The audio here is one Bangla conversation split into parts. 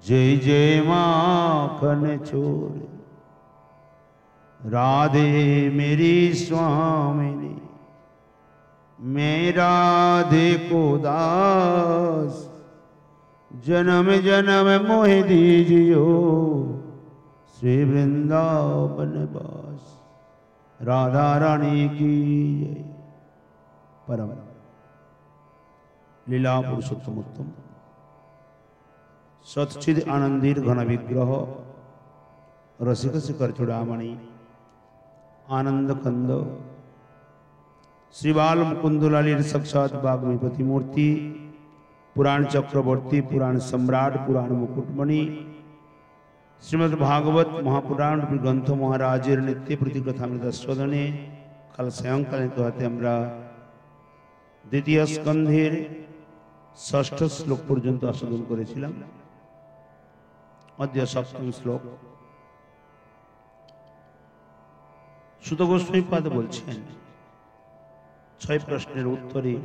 जय जय माखन चोर राधे मेरी स्वामिनी, मैं राधे को दास, जन्म जन्म मोहि दीजियो श्री वृंदावन वास। राधा रानी की जय। परम लीला पुरुषोत्तम उत्तम सच्चिद आनंदीर घन विग्रह रसिक शिखर चूड़ामणि आनंद कंद श्री बाल मुकुंदलालीर साक्षात वाग्मी प्रतिमूर्ति, पुराण चक्रवर्ती, पुराण सम्राट, पुराण मुकुटमणि, श्रीमद् भागवत महापुराण ग्रंथ महाराजेर नित्य प्रतिकथामृत स्वदने कल सायंकाले कहते আমরা द्वितीय स्कंधेर षष्ठ श्लोक पर्यन्त आस्वादन करेছিলাম। अद्य सप्तम श्लोक। सुत गोस्वामीपाद बोलছেন 6 प्रश्নের उत्तरे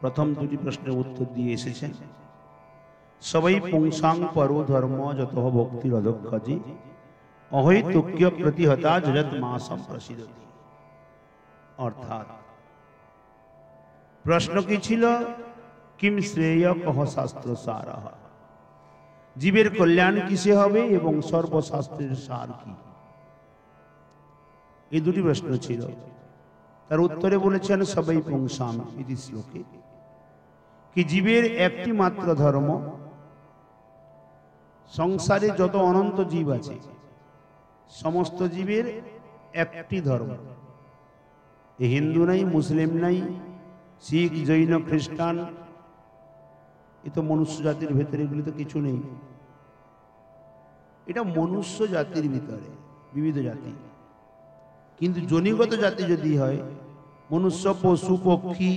प्रथम दुटी प्रश्নের उत्तर দিয়ে এসেছেন। सबै पुंसां परो धर्म जत भक्ति रदक्षजी अहैतुक्य प्रतिहता जगत मासम प्रसिद्धति। अर्थात प्रश्न की छिल किम श्रेय कह शास्त्र सार, जीवेर कल्याण किसे हबे एवं सर्वशास्त्रेर सार की, এই দুটি প্রশ্ন ছিল। তার উত্তরে বলেছেন সবাই পুংসাম ইতি শ্লোকে কি জীবের একটি মাত্র ধর্ম, সংসারে যত অনন্ত জীব আছে সমস্ত জীবের একটি ধর্ম। এই হিন্দু নাই, মুসলিম নাই, শিখ, জৈন, খ্রিস্টান, এ তো মনুষ্য জাতির ভেতরে, এগুলি তো কিছু নেই। এটা মনুষ্য জাতির ভিতরে বিবিধ জাতি, কিন্তু জনিগত জাতি যদি হয় মনুষ্য, পশু, পক্ষী,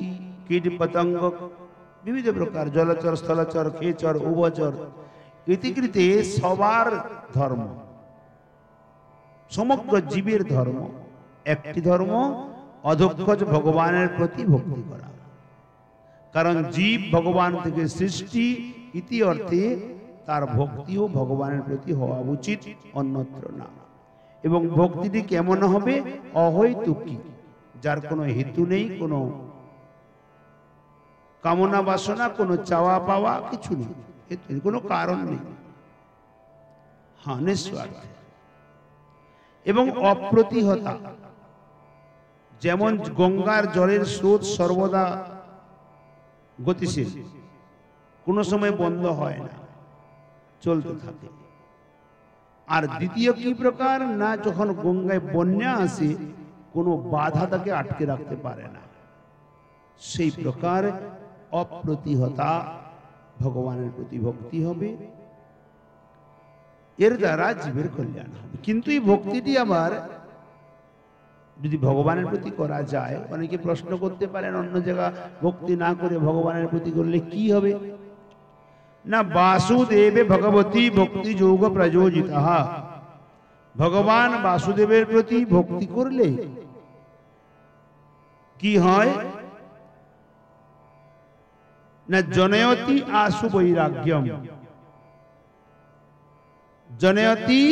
কীট, পতঙ্গ, বিবিধ প্রকার জলচর, স্থলচর, খেচর, উভচর ইতিকৃতে সবার ধর্ম, সমগ্র জীবের ধর্ম একটি ধর্ম, অধক্ষজ ভগবানের প্রতি ভক্তি করা। কারণ জীব ভগবান থেকে সৃষ্টি, ইতি অর্থে তার ভক্তিও ভগবানের প্রতি হওয়া উচিত, অন্যত্র না। এবং ভক্তিটি কেমন হবে? অহৈতুকী, যার কোনো হেতু নেই, কোনো কামনা বাসনা, কোনো চাওয়া পাওয়া কিছু নেই, কোনো কারণ নেই, হ্যাঁ নিঃস্বার্থ। এবং অপ্রতিহতা, যেমন গঙ্গার জলের স্রোত সর্বদা গতিশীল, কোনো সময় বন্ধ হয় না, চলতে থাকে। আর দ্বিতীয় কি প্রকার না, যখন গঙ্গায় বন্যা আসে কোনো বাধা তাকে আটকে রাখতে পারে না, সেই প্রকার অপ্রতিহতা ভগবানের প্রতি ভক্তি হবে, এর দ্বারা জীবের কল্যাণ হবে। কিন্তু এই ভক্তিটি আবার যদি ভগবানের প্রতি করা যায়, অনেকে প্রশ্ন করতে পারেন অন্য জায়গা ভক্তি না করে ভগবানের প্রতি করলে কি হবে না, বাসুদেবে ভগবতী ভক্তি যোগ প্রযোজিত। ভগবান বাসুদেবের প্রতি ভক্তি করলে কি হয় না, জনয়তি আশু বৈরাগ্যম, জনয়তি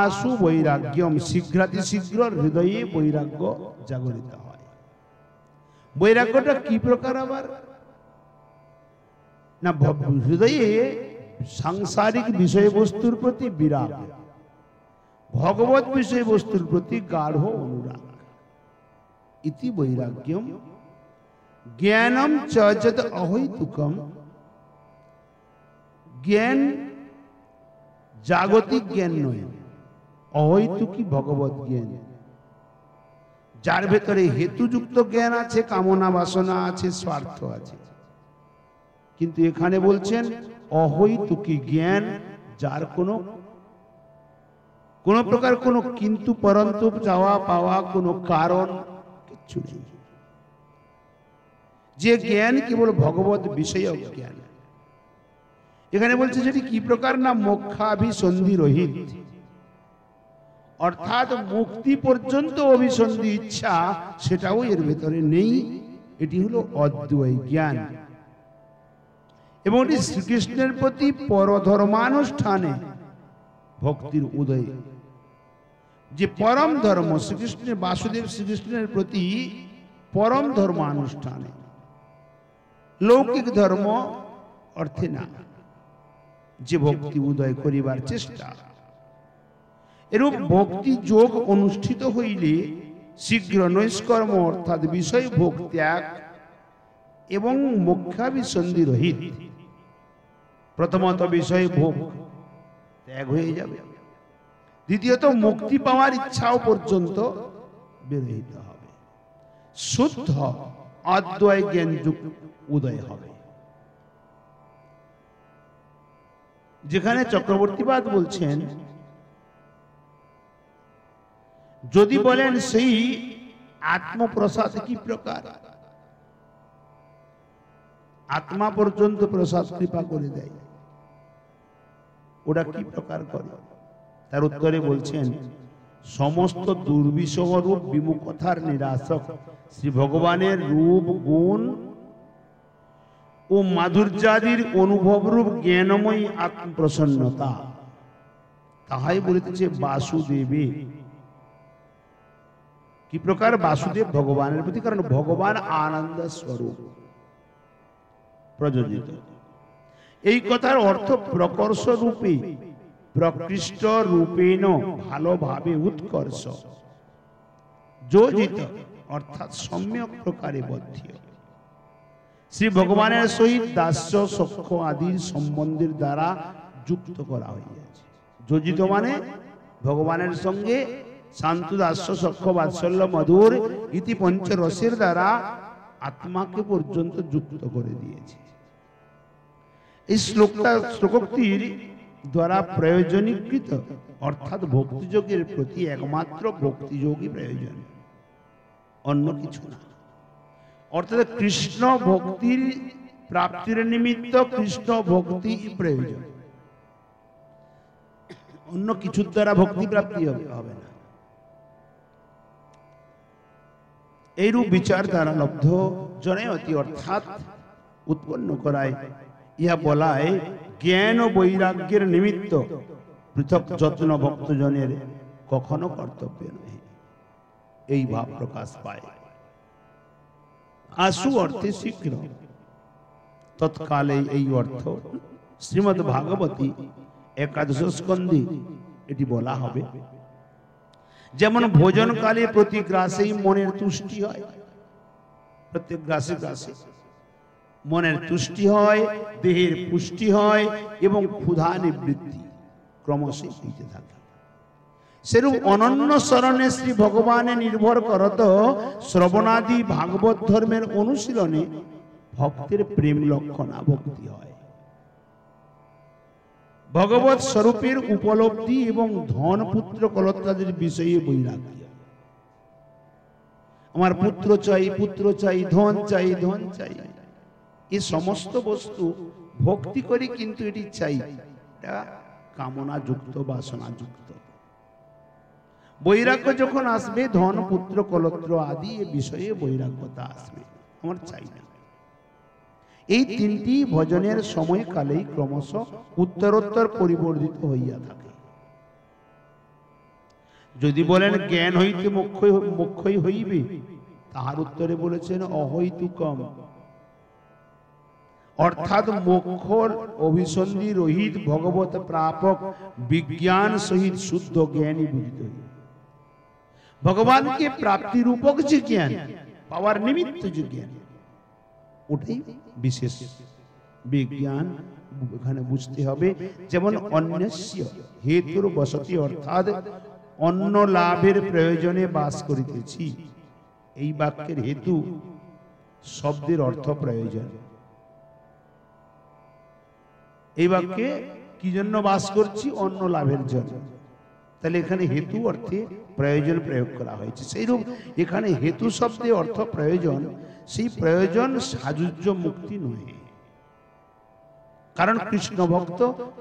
আশু বৈরাগ্যম, শীঘ্রাতি শীঘ্র হৃদয়ে বৈরাগ্য জাগরিত হয়। বৈরাগ্যটা কি প্রকার আবার না, হৃদয়ে সাংসারিক বিষয়বস্তুর প্রতি বিরাগ, ভগবত বিষয়বস্তুর প্রতি গাঢ় অনুরাগ। ইতি বৈরাগ্যম জ্ঞানম চ যদ অহৈতুকম, জ্ঞান জাগতিক জ্ঞান নয়, অহৈতুকী ভগবত জ্ঞান, যার ভেতরে হেতুযুক্ত জ্ঞান আছে, কামনা বাসনা আছে, স্বার্থ আছে। কিন্তু এখানে বলছেন অহৈতুকী জ্ঞান, যার কোন প্রকার কোনো কিন্তু পরন্তু চাওয়া পাওয়া কোনো কারণ কিছু নেই, যে জ্ঞান কেবল ভগবত বিষয়ক জ্ঞান। এখানে বলছে যেটি কি প্রকার না, মোক্ষাভিসন্ধি রহিত, অর্থাৎ মুক্তি পর্যন্ত অভিসন্ধি ইচ্ছা সেটাও এর ভেতরে নেই। এটি হলো অদ্বৈত জ্ঞান। এবং এটি শ্রীকৃষ্ণের প্রতি পরধর্মানুষ্ঠানে ভক্তির উদয়। যে পরম ধর্ম শ্রীকৃষ্ণের, বাসুদেব শ্রীকৃষ্ণের প্রতি পরম ধর্ম আনুষ্ঠানে, লৌকিক ধর্ম অর্থে না, যে ভক্তি উদয় করিবার চেষ্টা। এরূপ ভক্তি যোগ অনুষ্ঠিত হইলে শীঘ্র নৈষ্কর্ম অর্থাৎ বিষয় ভোগ ত্যাগ এবং মোক্ষাভিসন্ধি রহিত, প্রথমত বিষয় ভোগ ত্যাগ হয়ে যাবে, দ্বিতীয়ত মুক্তি পাওয়ার ইচ্ছাও পর্যন্ত বিরহিত হবে, শুদ্ধ অদ্বয় জ্ঞান উদয় হবে। যেখানে চক্রবর্তীবাদ বলছেন, যদি বলেন সেই আত্মপ্রসাদ কি প্রকার, আত্মা পর্যন্ত প্রসাদ কৃপা করে দেয়, ওটা কি প্রকার করে? তার উত্তরে বলছেন, সমস্ত দুর্বিষহ রূপ বিমুখতার নিরাশক শ্রী ভগবানের রূপ গুণ ও মাধুর্যাদির অনুভব রূপ জ্ঞানময়ী আত্মপ্রসন্নতা, তাহাই বলিতেছে বাসুদেবে। কি প্রকার? বাসুদেব ভগবানের প্রতি, কারণ ভগবান আনন্দ স্বরূপ প্রযোজিত। এই কথার অর্থ প্রকর্ষ রূপে, প্রকৃষ্ট রূপেণ ভালোভাবে উৎকর্ষ, যোজিত অর্থাৎ সম্যক প্রকারে বদ্ধ শ্রী ভগবানের সহিত দাস্য সখ্য আদির সম্বন্ধের দ্বারা যুক্ত করা হইয়াছে। যোজিত মানে ভগবানের সঙ্গে শান্ত দাস্য সখ্য বাৎসল্য মধুর ইতি পঞ্চরসের দ্বারা আত্মাকে পর্যন্ত যুক্ত করে দিয়েছে। এই শ্লোকটির দ্বারা প্রয়োজনীকৃত অর্থাৎ ভক্তিযোগের প্রতি একমাত্র ভক্তিযোগই প্রয়োজন, অন্য কিছু না। অর্থাৎ কৃষ্ণ ভক্তির প্রাপ্তির নিমিত্ত কৃষ্ণ ভক্তি প্রয়োজন, অন্য কিছুর দ্বারা ভক্তি প্রাপ্তি হবে না। এইরূপ বিচার দ্বারা লব্ধ জনয়তি অর্থাৎ উৎপন্ন করায়, ইহা বলায় জ্ঞান ও বৈরাগ্যের নিমিত্ত পৃথক যত্ন ভক্তজনের কখনো কর্তব্য নয়, এই ভাব প্রকাশ পায়। আশু অর্থে শীঘ্র, তৎকালে এই অর্থ শ্রীমদ্ ভাগবতী একাদশ স্কন্ধে এটি বলা হবে। যেমন ভোজনকালে প্রতি গ্রাসেই মনের তুষ্টি হয়, প্রত্যেক গ্রাসে গ্রাসে মনের তুষ্টি হয়, দেহের পুষ্টি হয় এবং ক্ষুধা নিবৃত্তি ক্রমশই হইতে থাকে। সেরূপ অনন্য শরণে শ্রী ভগবানে নির্ভর করত শ্রবণাদি ভাগবত ধর্মের অনুশীলনে ভক্তের প্রেম লক্ষণা ভক্তি হয়। ভগবত স্বরূপের উপলব্ধি এবং ধন পুত্র কলত্রাদের বিষয়ে বৈরাগ্য। আমার পুত্র চাই, পুত্র চাই, ধন চাই, ধন চাই, এই সমস্ত বস্তু ভক্তি করি, কিন্তু এটি চাই, এটা কামনা যুক্ত, বাসনা যুক্ত। বৈরাগ্য যখন আসবে, ধন পুত্র কলত্র আদি এ বিষয়ে বৈরাগ্যতা আসবে, আমার চাই না। এই তিনটি ভজনের সময়কালেই ক্রমশ উত্তরোত্তর পরিবর্তিত হইয়া থাকে। যদি বলেন জ্ঞান হইতে মোক্ষই হইবে, তাহার উত্তরে বলেছেন অহৈতুকম, অর্থাৎ মোক্ষ অভিসন্ধি রহিত ভগবত প্রাপক বিজ্ঞান সহিত শুদ্ধ জ্ঞানই বুঝিত হইবে। ভগবানকে প্রাপ্তি রূপক যে জ্ঞান, পাওয়ার নিমিত্ত যে জ্ঞান, ওটাই বিশেষ বিজ্ঞান এখানে বুঝতে হবে। যেমন অন্যস্য হেতুর বসতি, অর্থাৎ অন্য লাভের প্রয়োজনে বাস করিতেছি, এই বাক্যের হেতু শব্দের অর্থ প্রয়োজন। এই বাক্যে কি জন্য বাস করছি? অন্য লাভের জন্য। তাহলে এখানে হেতু অর্থে প্রয়োজন প্রয়োগ করা হয়েছে। সেইরূপ এখানে হেতু শব্দে অর্থ প্রয়োজন, সেই প্রয়োজন সাযুজ্য মুক্তি নয়, কারণ কৃষ্ণ ভক্ত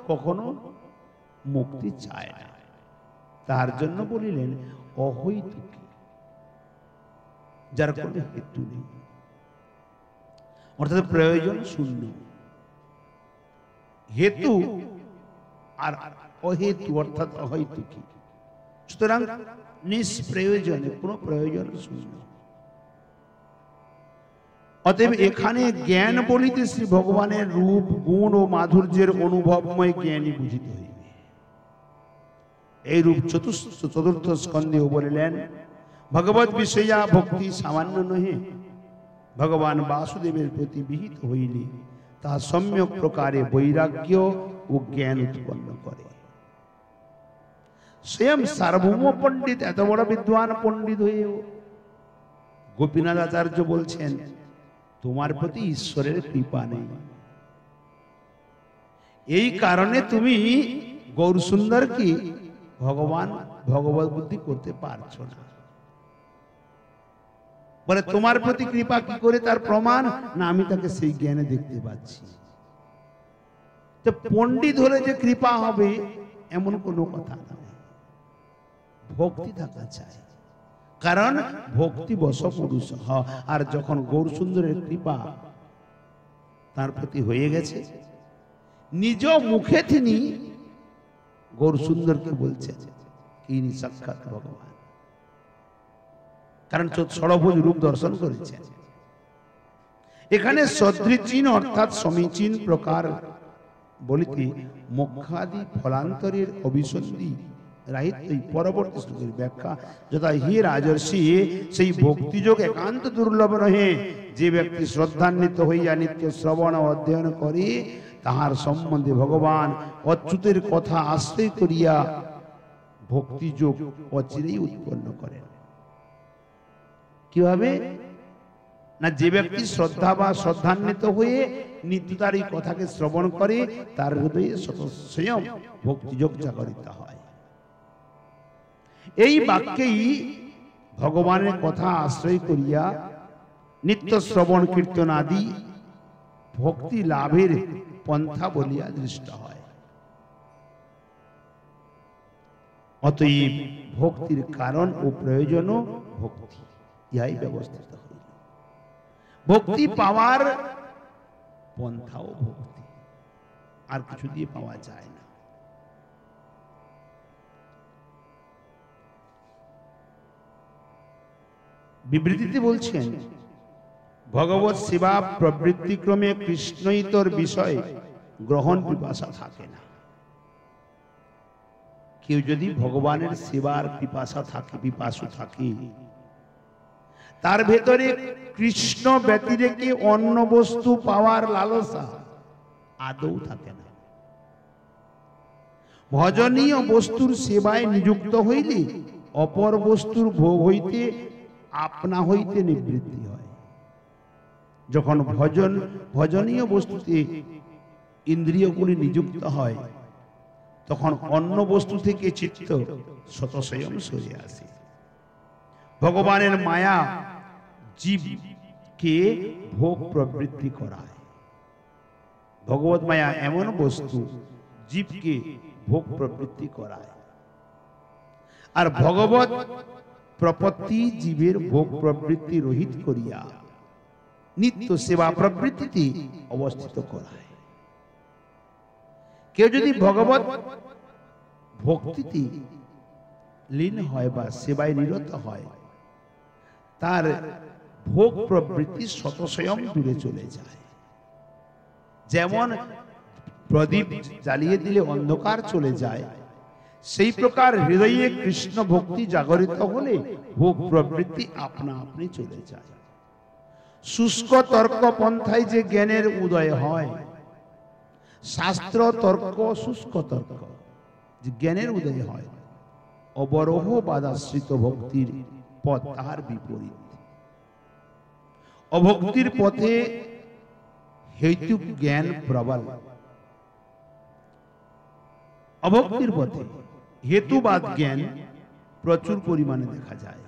কখনো মুক্তি চায় না। তার জন্য বলিলেন অহৈতুকী, যার কোনো হেতু নেই, অর্থাৎ প্রয়োজন শূন্য। হেতু আর অহেতু অর্থাৎ অহৈতুকী। সুতরাং নিষ্প্রয়োজনে, কোনো প্রয়োজন শূন্য। অতএব এখানে জ্ঞান বলিতে শ্রী ভগবানের রূপ, গুণ ও মাধুর্যের অনুভবময় জ্ঞানই বুঝিতে হইবে। এই রূপ চতুর্থ স্কন্ধেও বলিলেন, ভগবত বিষয়া ভক্তি সামান্য নহে, ভগবান বাসুদেবের প্রতি বিহিত হইলে তা সম্যক প্রকারে বৈরাগ্য ও জ্ঞান উৎপন্ন করে। স্বয়ং সার্বভৌম পণ্ডিত এত বড় বিদ্বান পণ্ডিত হয়েও গোপীনাথ আচার্য বলছেন, তোমার প্রতি ঈশ্বরের কৃপা নেই, এই কারণে তুমি গৌরসুন্দরকে ভগবান ভগবত বুদ্ধি করতে পারছো না। বলে তোমার প্রতি কৃপা কি করে, তার প্রমাণ না আমি তাকে সেই জ্ঞানে দেখতে পাচ্ছি। তো পণ্ডিত হলে যে কৃপা হবে এমন কোনো কথা না, ভক্তি থাকা চাই। কারণ ভক্তি বশ পুরুষ। আর যখন গৌরসুন্দরের কৃপা তার প্রতি হয়ে গেছে, নিজ মুখে তিনি গৌরসুন্দরকে বলছেন তিনি সাক্ষাৎ ভগবান, কারণ ষড়ভুজ রূপ দর্শন করেছেন। এখানে সদৃচীন অর্থাৎ সমীচীন প্রকার বলিতে মোক্ষাদি ফলান্তরের অভিসন্ধি রাহিত্যই পরবর্তী শ্লোকের ব্যাখ্যা। যথা হে রাজর্ষি, সেই ভক্তিযোগ একান্ত দুর্লভ নহে। যে ব্যক্তি শ্রদ্ধান্বিত হইয়া নিত্য শ্রবণ ও অধ্যয়ন করে, তাহার সম্বন্ধে ভগবান অচ্যুতের কথা আশ্রয় করিয়া ভক্তিযোগ অচিরেই উৎপন্ন করেন। কিভাবে না, যে ব্যক্তি শ্রদ্ধা বা শ্রদ্ধান্বিত হয়ে নিত্য তার এই কথাকে শ্রবণ করে, তার হৃদয়ে স্বয়ং ভক্তিযোগ জাগরিত হয়। এই বাক্যেই ভগবানের কথা আশ্রয় করিয়া নিত্য শ্রবণ কীর্তন আদি ভক্তি লাভের পন্থা বলিয়া দৃষ্ট হয়। অতএব ভক্তির কারণ ও প্রয়োজনও ভক্তি, ইহাই ব্যবস্থিত হইল। ভক্তি পাওয়ার পন্থাও ভক্তি, আর কিছু দিয়ে পাওয়া যায় না। বিবৃতিতে বলছেন, ভগবত সেবা প্রবৃত্তিক্রমে কৃষ্ণইতর বিষয় গ্রহণ পিপাসা থাকে না। কেউ যদি ভগবানের সেবার পিপাসা থাকে, পিপাসু থাকে, তার ভেতরে কৃষ্ণ ব্যতিরেকে অন্য বস্তু পাওয়ার লালসা আদৌ থাকে না। ভজনীয় বস্তুর সেবায় নিযুক্ত হইলে অপর বস্তুর ভোগ হইতে আপনা হইতে নিবৃত্তি হয়। যখন ভজনীয় বস্তুতে ইন্দ্রিয়গুলি নিযুক্ত হয়, তখন অন্য বস্তু থেকে চিত্ত স্বতঃস্বয়ং সরে আসে। ভগবানের মায়া জীবকে ভোগ প্রবৃত্তি করায়। ভগবত মায়া এমন বস্তু জীবকে ভোগ প্রবৃত্তি করায়। আর ভগবত প্রপত্তি জীবের ভোগ প্রবৃত্তি রহিত করিয়া নিত্য সেবা প্রবৃত্তিতে অবস্থিত করায়। কেউ যদি ভগবত ভক্তিতে লীন হয় বা সেবায় নিরত হয়, তার ভোগ প্রবৃত্তি স্বতঃস্বয়ং দূরে চলে যায়। যেমন প্রদীপ জ্বালিয়ে দিলে অন্ধকার চলে যায়, সেই প্রকার হৃদয়ে কৃষ্ণ ভক্তি জাগরিত হলে ভোগ প্রবৃত্তি আপনা আপনি চলে যায়। শুষ্ক তর্ক পন্থায় যে জ্ঞানের উদয় হয়, শাস্ত্র তর্ক শুষ্ক তর্ক যে জ্ঞানের উদয় হয়, অবরোহ বাদাশ্রিত ভক্তির পথ তাহার বিপরীত। অভক্তির পথে হেতুক জ্ঞান প্রবল, অভক্তির পথে হেতুবাদ জ্ঞান প্রচুর পরিমাণে দেখা যায়।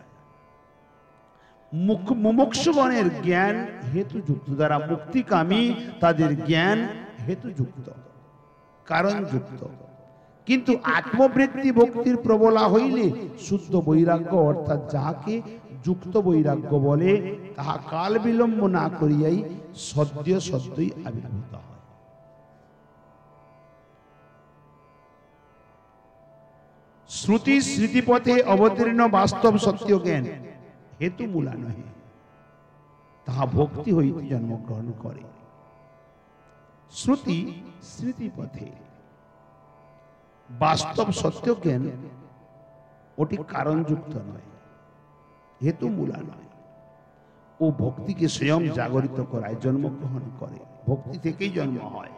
মুমুক্ষুগণের জ্ঞান হেতুযুক্ত, যারা মুক্তিকামী তাদের জ্ঞান হেতুযুক্ত, কারণযুক্ত। কিন্তু আত্মবৃত্তি ভক্তির প্রবলা হইলে শুদ্ধ বৈরাগ্য অর্থাৎ যাহাকে যুক্ত বৈরাগ্য বলে, তাহা কাল বিলম্ব না করিয়াই সদ্যই আবির্ভূত হয়। শ্রুতি স্মৃতিপথে অবতীর্ণ বাস্তব সত্য জ্ঞান হেতু মূলা নহে, তাহা ভক্তি হইতে জন্মগ্রহণ করে। শ্রুতি স্মৃতিপথে বাস্তব সত্য জ্ঞান ওটি কারণযুক্ত নয়, হেতু মূলা নয়। ও ভক্তিকে স্বয়ং জাগরিত করায়, জন্মগ্রহণ করে, ভক্তি থেকেই জন্ম হয়।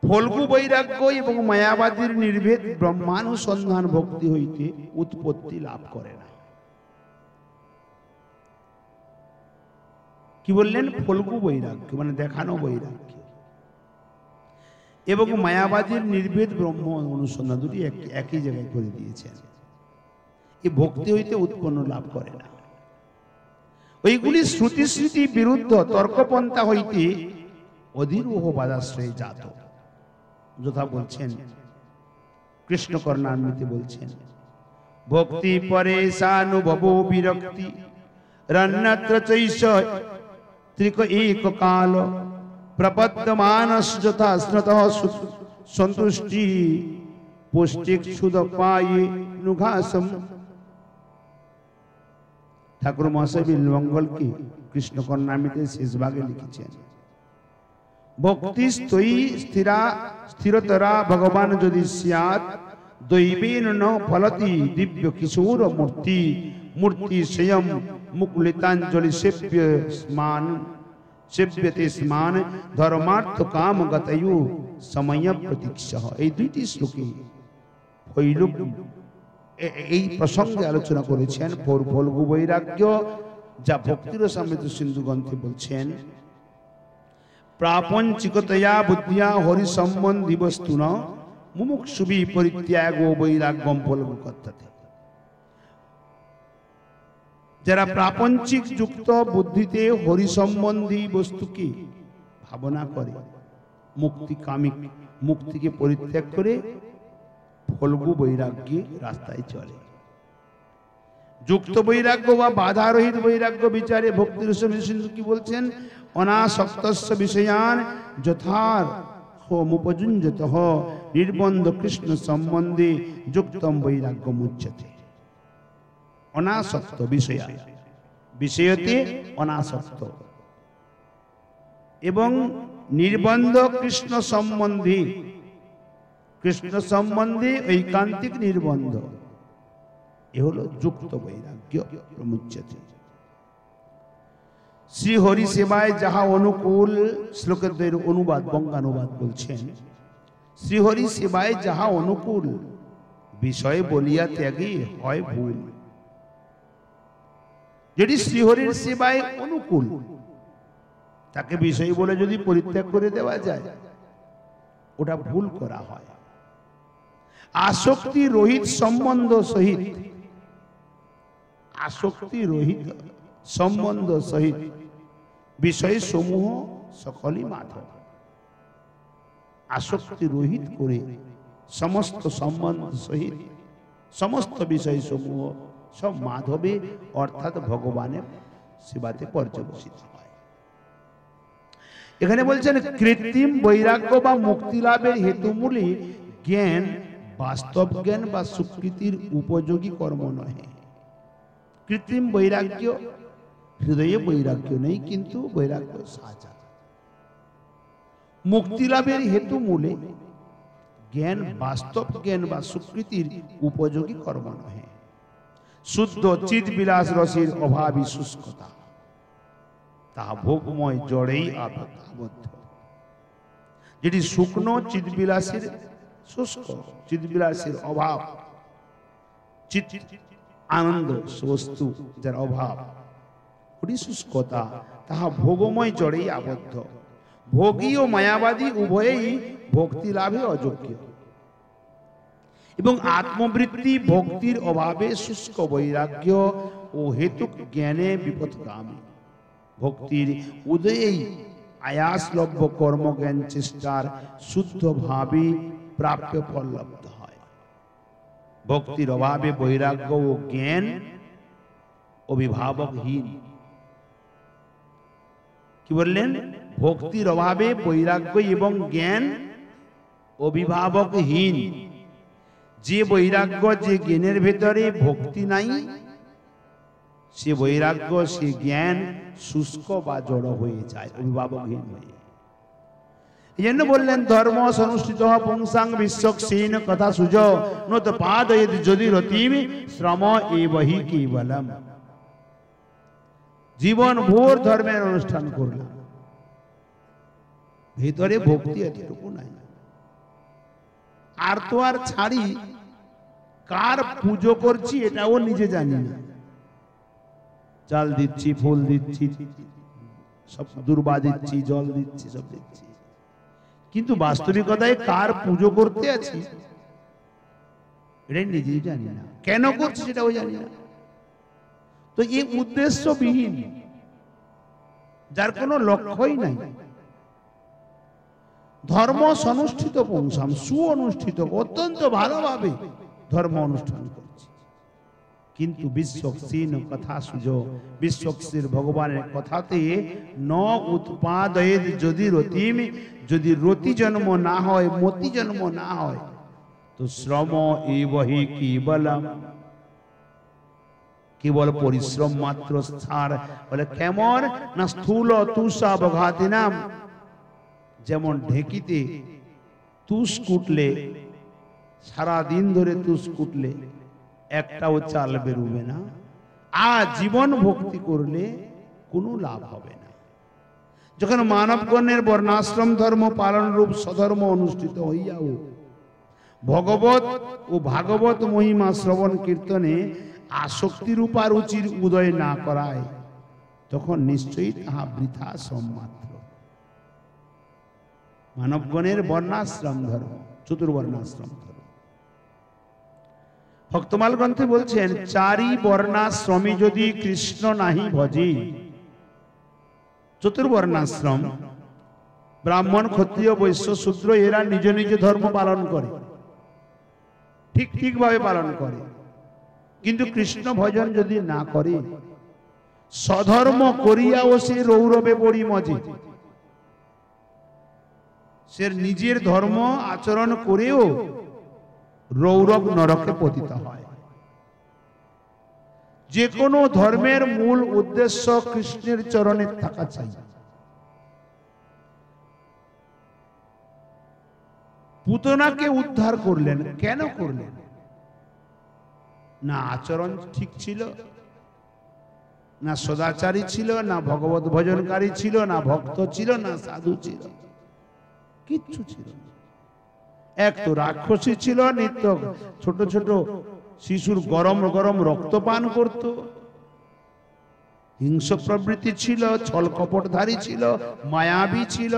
ফল্গু বৈরাগ্য এবং মায়াবাদীর নির্ভেদ ব্রহ্মানুসন্ধান ভক্তি হইতে উৎপত্তি লাভ করে না। কি বললেন? ফল্গু বৈরাগ্য মানে দেখানো বৈরাগ্য, এবং মায়াবাদীর নির্ভেদ ব্রহ্ম অনুসন্ধান, দুটি একই জায়গায় করে দিয়েছেন। এই ভক্তি হইতে উৎপন্ন লাভ করে না। ওইগুলি শ্রুতি স্মৃতি বিরুদ্ধ তর্কপন্থা হইতে অধিরোহ বাদাশ্রয়ে জাত। যথা বলছেন কৃষ্ণ কর্ণামৃতে বলছেন, ভক্তি পরে সানুভব বিরক্তি রন্যত্র চৈষ ত্রিক এক কাল প্রপদ্যমানস যথা স্নতঃ সন্তুষ্টি পুষ্টিক সুদ পায়ে নুঘাসম। ঠাকুর মহাশয় বিল্বমঙ্গল কি কৃষ্ণ কর্ণামৃতে শেষ ভাগে লিখেছেন, ভক্তি স্থয়ী স্থিরতরা ভগবান যদি স্যাৎ দৈবেন ন ফলতি দিব্য কিশোর মূর্তি মূর্তি স্বয়ং মুকুলিতাঞ্জলি সেব্যতে স্মান ধর্মার্থ কাম গতয়ু সময় প্রতীক্ষা। এই দুইটি শ্লোকে ফৈলুক এই প্রসঙ্গে আলোচনা করেছেন। ফল্গু বৈরাগ্য যা ভক্তির সমৃদ্ধ সিন্ধু গ্রন্থে বলছেন, প্রাপঞ্চিকতয়া বুদ্ধিয়া হরি সম্বন্ধী বস্তুন মুমুক্ষুবি পরিত্যাগো বৈরাগ্যম ফল্গু কথ্যতে। যারা প্রাপঞ্চিক যুক্ত বুদ্ধিতে হরি সম্বন্ধী বস্তুকে ভাবনা করে, মুক্তি কামিক, মুক্তিকে পরিত্যাগ করে ফল্গু বৈরাগ্যে রাস্তায় চলে। যুক্ত বৈরাগ্য বা বাধারহিত বৈরাগ্য বিচারে ভক্তির সিন্ধু কি বলছেন, অনাসক্তস্য বিষয়ান যথার্থমুপযুঞ্জতঃ নির্বন্ধ কৃষ্ণ সম্বন্ধে যুক্তম বৈরাগ্য মুচ্যতে। অনাসক্ত বিষয়া, বিষয়তে অনাসক্ত এবং নির্বন্ধ কৃষ্ণ সম্বন্ধে, কৃষ্ণ সম্বন্ধে ঐকান্তিক নির্বন্ধ, এ হলো যুক্ত বৈরাগ্য প্রমুচ্যতে। শ্রী হরি সেবায় যাহা অনুকূল, শ্লোকের অনুবাদ বঙ্গানুবাদ বলছেন, শ্রী হরি সেবায় যাহা অনুকূল বিষয় বলিয়া ত্যাগে হয় ভুল। যদি শ্রীহরির সেবায় অনুকূল, তাকে বিষয় বলে যদি পরিত্যাগ করে দেওয়া যায়, ওটা ভুল করা হয়। আসক্তি রহিত সম্বন্ধ সহিত, আসক্তি রহিত সম্বন্ধ সহিত বিষয় সমূহ সকলই মাধব। আসক্তি রহিত করে সমস্ত সম্বন্ধ সহিত সমস্ত বিষয় সমূহ সব মাধবে অর্থাৎ ভগবানের সেবাতে পর্যবসিত হয়। এখানে বলছেন কৃত্রিম বৈরাগ্য বা মুক্তি লাভের হেতুমূলে জ্ঞান বাস্তব জ্ঞান বা সুকৃতির উপযোগী কর্ম নহে। কৃত্রিম বৈরাগ্য, হৃদয়ে বৈরাগ্য নেই কিন্তু বৈরাগ্য সাজা। মুক্তি লাভের হেতুমূলে জ্ঞান বাস্তব জ্ঞান বা সুকৃতির উপযোগী কর্ম নহে। শুদ্ধ চিৎ বিলাস রসের অভাবী শুষ্কতা, তাহা ভোগময় জড়েই আবদ্ধ। যেটি শুকনো চিৎবিলাসের শুষ্ক, চিৎবিলাসের অভাব, চিৎ আনন্দ বস্তু যার অভাব, ওটি শুষ্কতা, তাহা ভোগময় জড়েই আবদ্ধ। ভোগী ও মায়াবাদী উভয়েই ভক্তি লাভে অযোগ্য এবং আত্মবৃত্তি ভক্তির অভাবে শুষ্ক বৈরাগ্য ও হেতুক জ্ঞানে বিপথগামী। ভক্তির উদয়েই আয়াসলভ্য কর্মজ্ঞান চেষ্টার শুদ্ধ ভাবে প্রাপ্য ফল লব্ধ হয়। ভক্তির অভাবে বৈরাগ্য ও জ্ঞান অভিভাবকহীন। কি বললেন? ভক্তির অভাবে বৈরাগ্য এবং জ্ঞান অভিভাবকহীন। যে বৈরাগ্য, যে জ্ঞানের ভেতরে ভক্তি নাই, সে বৈরাগ্য, সে জ্ঞান শুষ্ক বা জড় হয়ে যায়, অভিভাবকহীন হয়ে। এই জন্য বললেন ধর্ম অনুষ্ঠিত পুংসাং বিশ্বক্সেন কথা সুজ নত পাদয়েদ যদি রতিম শ্রম এবহি কেবলম। জীবন ভোর ধর্মের অনুষ্ঠান করলাম, ভেতরে ভক্তি এতটুকু নাই। আর তো আর ছাড়ি, কার পুজো করছি এটাও নিজে জানি না। চাল দিচ্ছি, ফুল দিচ্ছি, সব দুর্বা দিচ্ছি, জল দিচ্ছি, সব দিচ্ছি, কিন্তু বাস্তবিকতায় কার পুজো করতে আছি এটাই নিজেই জানি না। কেন করছি সেটাও জানি না। তো এই উদ্দেশ্যবিহীন, যার কোনো লক্ষ্যই নাই, ধর্ম অনুষ্ঠিত পুংসাম, সুঅনুষ্ঠিত, অত্যন্ত ভালোভাবে ধর্ম অনুষ্ঠান করছি, কিন্তু বিশ্বক্সীন কথা সুজো, বিশ্বক্সীর ভগবানের কথাতে ন উৎপাদয়েদ যদি রতিম, যদি রতি জন্ম না হয়, মতি জন্ম না হয়, তো শ্রম এবহি কেবলম, কেবল পরিশ্রম মাত্র সার। বলে কেমন না স্থূল তুষা বঘাতিনাম, যেমন ঢেকিতে তুষ কুটলে, সারা দিন ধরে তুষ কুটলে একটাও চাল বেরোবে না, আর জীবন ভক্তি করলে কোনো লাভ হবে না। যখন মানবগণের বর্ণাশ্রম ধর্ম পালন রূপ সধর্ম অনুষ্ঠিত হইয়াও ভগবত ও ভাগবত মহিমা শ্রবণ কীর্তনে আসক্তি রূপা রুচির উদয় না করায়, তখন নিশ্চয়ই তাহা বৃথা শ্রম মাত্র। মানবগণের বর্ণাশ্রম ধর্ম, চতুর্বর্ণাশ্রম ধর্ম, ভক্তমাল গ্রন্থে বলছেন চারি বর্ণাশ্রমী যদি কৃষ্ণ নাহি ভজি। চতুর্বর্ণাশ্রম, ব্রাহ্মণ, ক্ষত্রিয়, বৈশ্য, শূদ্র, এরা নিজ নিজ ধর্ম পালন করে, ঠিক ঠিক ভাবে পালন করে, কিন্তু কৃষ্ণ ভজন যদি না করে, স্বধর্ম করিয়াও সে রৌরবে পড়ি মজে। সে নিজের ধর্ম আচরণ করেও রৌরব নরকে পতিত হয়। যে কোনো ধর্মের মূল উদ্দেশ্য কৃষ্ণের চরণে থাকা চাই। পুতনাকে উদ্ধার করলেন, কেন করলেন? না আচরণ ঠিক ছিল, না সদাচারী ছিল, না ভগবত ভজনকারী ছিল, না ভক্ত ছিল, না সাধু ছিল, কিচ্ছু ছিল না। এক তো রাক্ষসী ছিল, নিত্য ছোট ছোট শিশুর গরম গরম রক্তপান করত, হিংস্র প্রবৃত্তি ছিল, ছল কপটধারী ছিল, মায়াবী ছিল,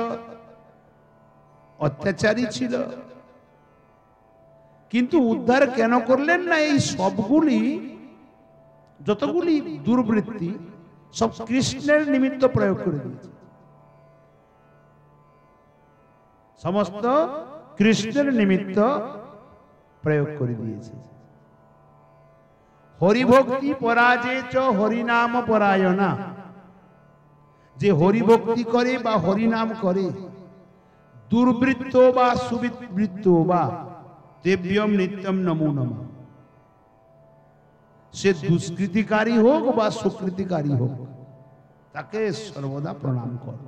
অত্যাচারী ছিল। কিন্তু উদ্ধার কেন করলেন না? এই সবগুলি, যতগুলি দুর্বৃত্তি, সব কৃষ্ণের নিমিত্ত প্রয়োগ করে দিয়েছে। সমস্ত কৃষ্ণের নিমিত্ত প্রয়োগ করে দিয়েছে। হরিভক্তি পরাজে চ হরিনাম পরায়ণা, যে হরিভক্তি করে বা হরিনাম করে, দুর্বৃত্ত বা সুবৃত্ত বা দেব্যম নিত্যম নমো নমঃ, সে দুষ্কৃতিকারী হোক বা সুকৃতিকারী হোক, তাকে সর্বদা প্রণাম কর।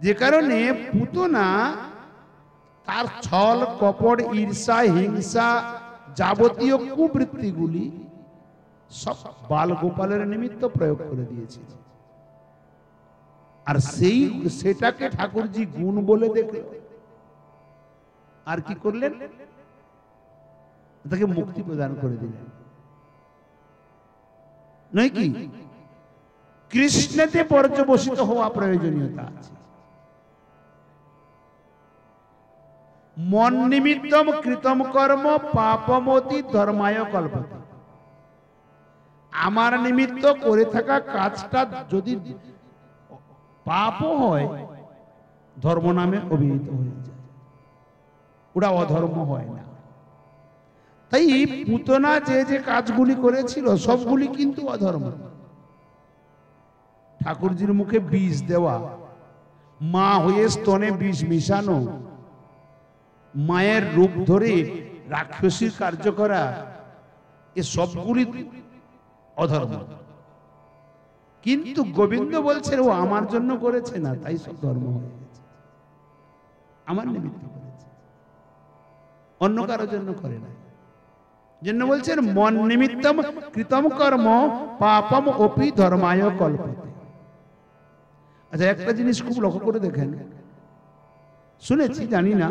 যে কারণে পুতনা তার ছল কপট, ঈর্ষা, হিংসা, যাবতীয় কুবৃত্তিগুলি সব বাল গোপালের নিমিত্ত প্রয়োগ করে দিয়েছিল। আর সেটাকে ঠাকুরজি গুণ বলে দেখল, আর কি করলেন? তাকে মুক্তি প্রদান করে দিলেন। নয় কি? কৃষ্ণেতে পর্যবসিত হওয়া প্রয়োজনীয়তা আছে। মন নিমিত্তম কৃতম কর্ম পাপমতি ধর্মায় কল্পতে, আমার নিমিত্ত করে থাকা কাজটা যদি পাপও হয়, ধর্ম নামে অভিহিত হয়ে যায়, ওটা অধর্ম হয় না। তাই পুতনা যে যে কাজগুলি করেছিল সবগুলি কিন্তু অধর্ম। ঠাকুরজির মুখে বিষ দেওয়া, মা হয়ে স্তনে বিষ মিশানো, মায়ের রূপ ধরে রাক্ষসীর কার্য করা, এ সবগুলি অধর্ম। কিন্তু গোবিন্দ বলছেন ও আমার জন্য করেছে না, তাই সব ধর্ম হয়ে গেছে। আমার নিমিত্ত করেছে, অন্য কারোর জন্য করে না। জন্য বলছেন মন নিমিত্তম কৃতম কর্ম পাপম অপি ধর্মায় কল্পতে। আচ্ছা, একটা জিনিস খুব লক্ষ্য করে দেখেন, শুনেছি জানি না,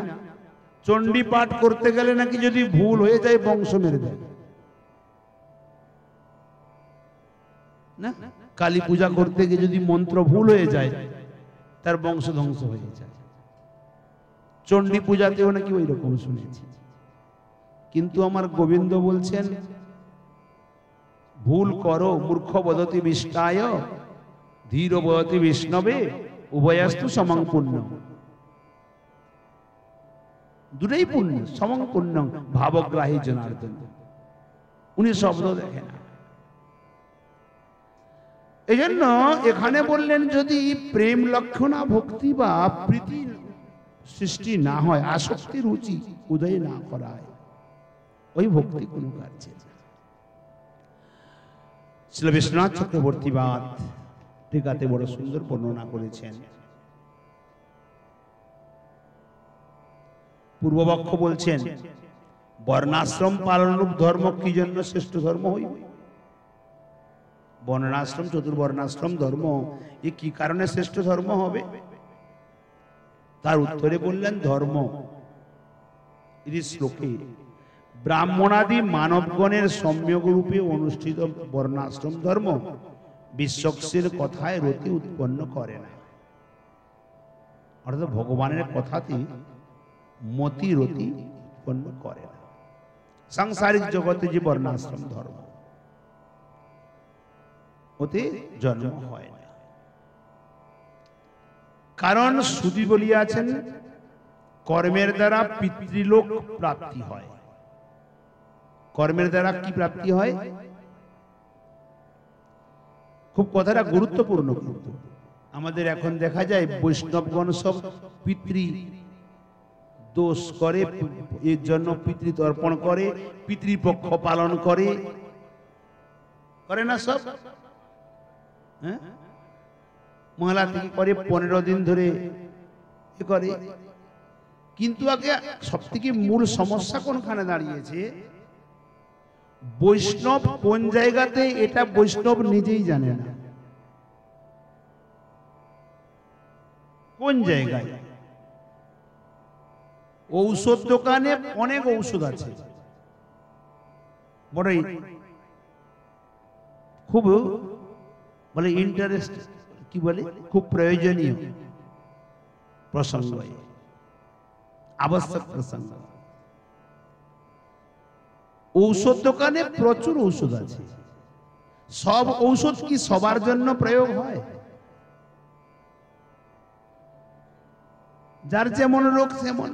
চণ্ডী পাঠ করতে গেলে নাকি যদি ভুল হয়ে যায় বংশ মেরে দেয় না? কালী পূজা করতে গিয়ে যদি মন্ত্র ভুল হয়ে যায় তার বংশ ধ্বংস হয়ে যায়। চণ্ডী পূজাতেও নাকি ওই রকম শুনেছি। কিন্তু আমার গোবিন্দ বলছেন ভুল করো মূর্খ বদতি বিষ্টায় ধীর বদতি বিষ্ণবে উভয়াস্তু সমং পুণ্য। দুটোই পুণ্য, সমং পুণ্য ভাবগ্রাহী জনার্দন। উনি শব্দ দেখেন না। এই জন্য এখানে বললেন যদি প্রেম লক্ষণা ভক্তি বা প্রীতি সৃষ্টি না হয়, আসক্তি রুচি উদয় না করা হয়, ওই ভক্তি কোনো কার্যে। শ্রী বিশ্বনাথ চক্রবর্তীবাদ টিকাতে বড় সুন্দর বর্ণনা করেছেন। পূর্ববক্ষ বলছেন বর্ণাশ্রম পালনরূপ ধর্ম কি জন্য শ্রেষ্ঠ ধর্ম হইবে? বর্ণাশ্রম চতুর্বর্ণাশ্রম ধর্ম এ কি কারণে শ্রেষ্ঠ ধর্ম হবে? তার উত্তরে বললেন ধর্ম এই শ্লোকে ব্রাহ্মণাদি মানবগণের সম্যক রূপে অনুষ্ঠিত বর্ণাশ্রম ধর্ম বিশ্বস্যের কথায় রতি উৎপন্ন করে না। অর্থাৎ ভগবানের কথাতে মতি রতি উৎপন্ন করে না। সাংসারিক জগতে যে বর্ণাশ্রম ধর্ম ওতে জন্ম হয় না। কারণ শ্রুতি বলিয়াছেন কর্মের দ্বারা পিতৃলোক প্রাপ্তি হয়। কর্মের দ্বারা কি প্রাপ্তি হয়? খুব কথাটা গুরুত্বপূর্ণ। কিন্তু আমাদের এখন দেখা যায় বৈষ্ণবগণ সব পিতৃ দোষ করে, এর জন্য পিতৃতর্পণ করে, পিতৃপক্ষ পালন করে, করে না সব? হ্যাঁ, মহলা থেকে করে 15 দিন ধরে করে। কিন্তু আগে সব থেকে মূল সমস্যা কোনখানে দাঁড়িয়েছে? বৈষ্ণব কোন জায়গাতে এটা বৈষ্ণব নিজেই জানে না। কোন জায়গায়? ঔষধ দোকানে অনেক ঔষধ আছে, বড়ই খুব বলে ইন্টারেস্ট, কি বলে, খুব প্রয়োজনীয় প্রসঙ্গ, আবশ্যক প্রসঙ্গ। ঔষধ দোকানে প্রচুর ঔষধ আছে। সব ঔষধ কি সবার জন্য প্রয়োগ হয়? যার যেমন রোগ তেমন।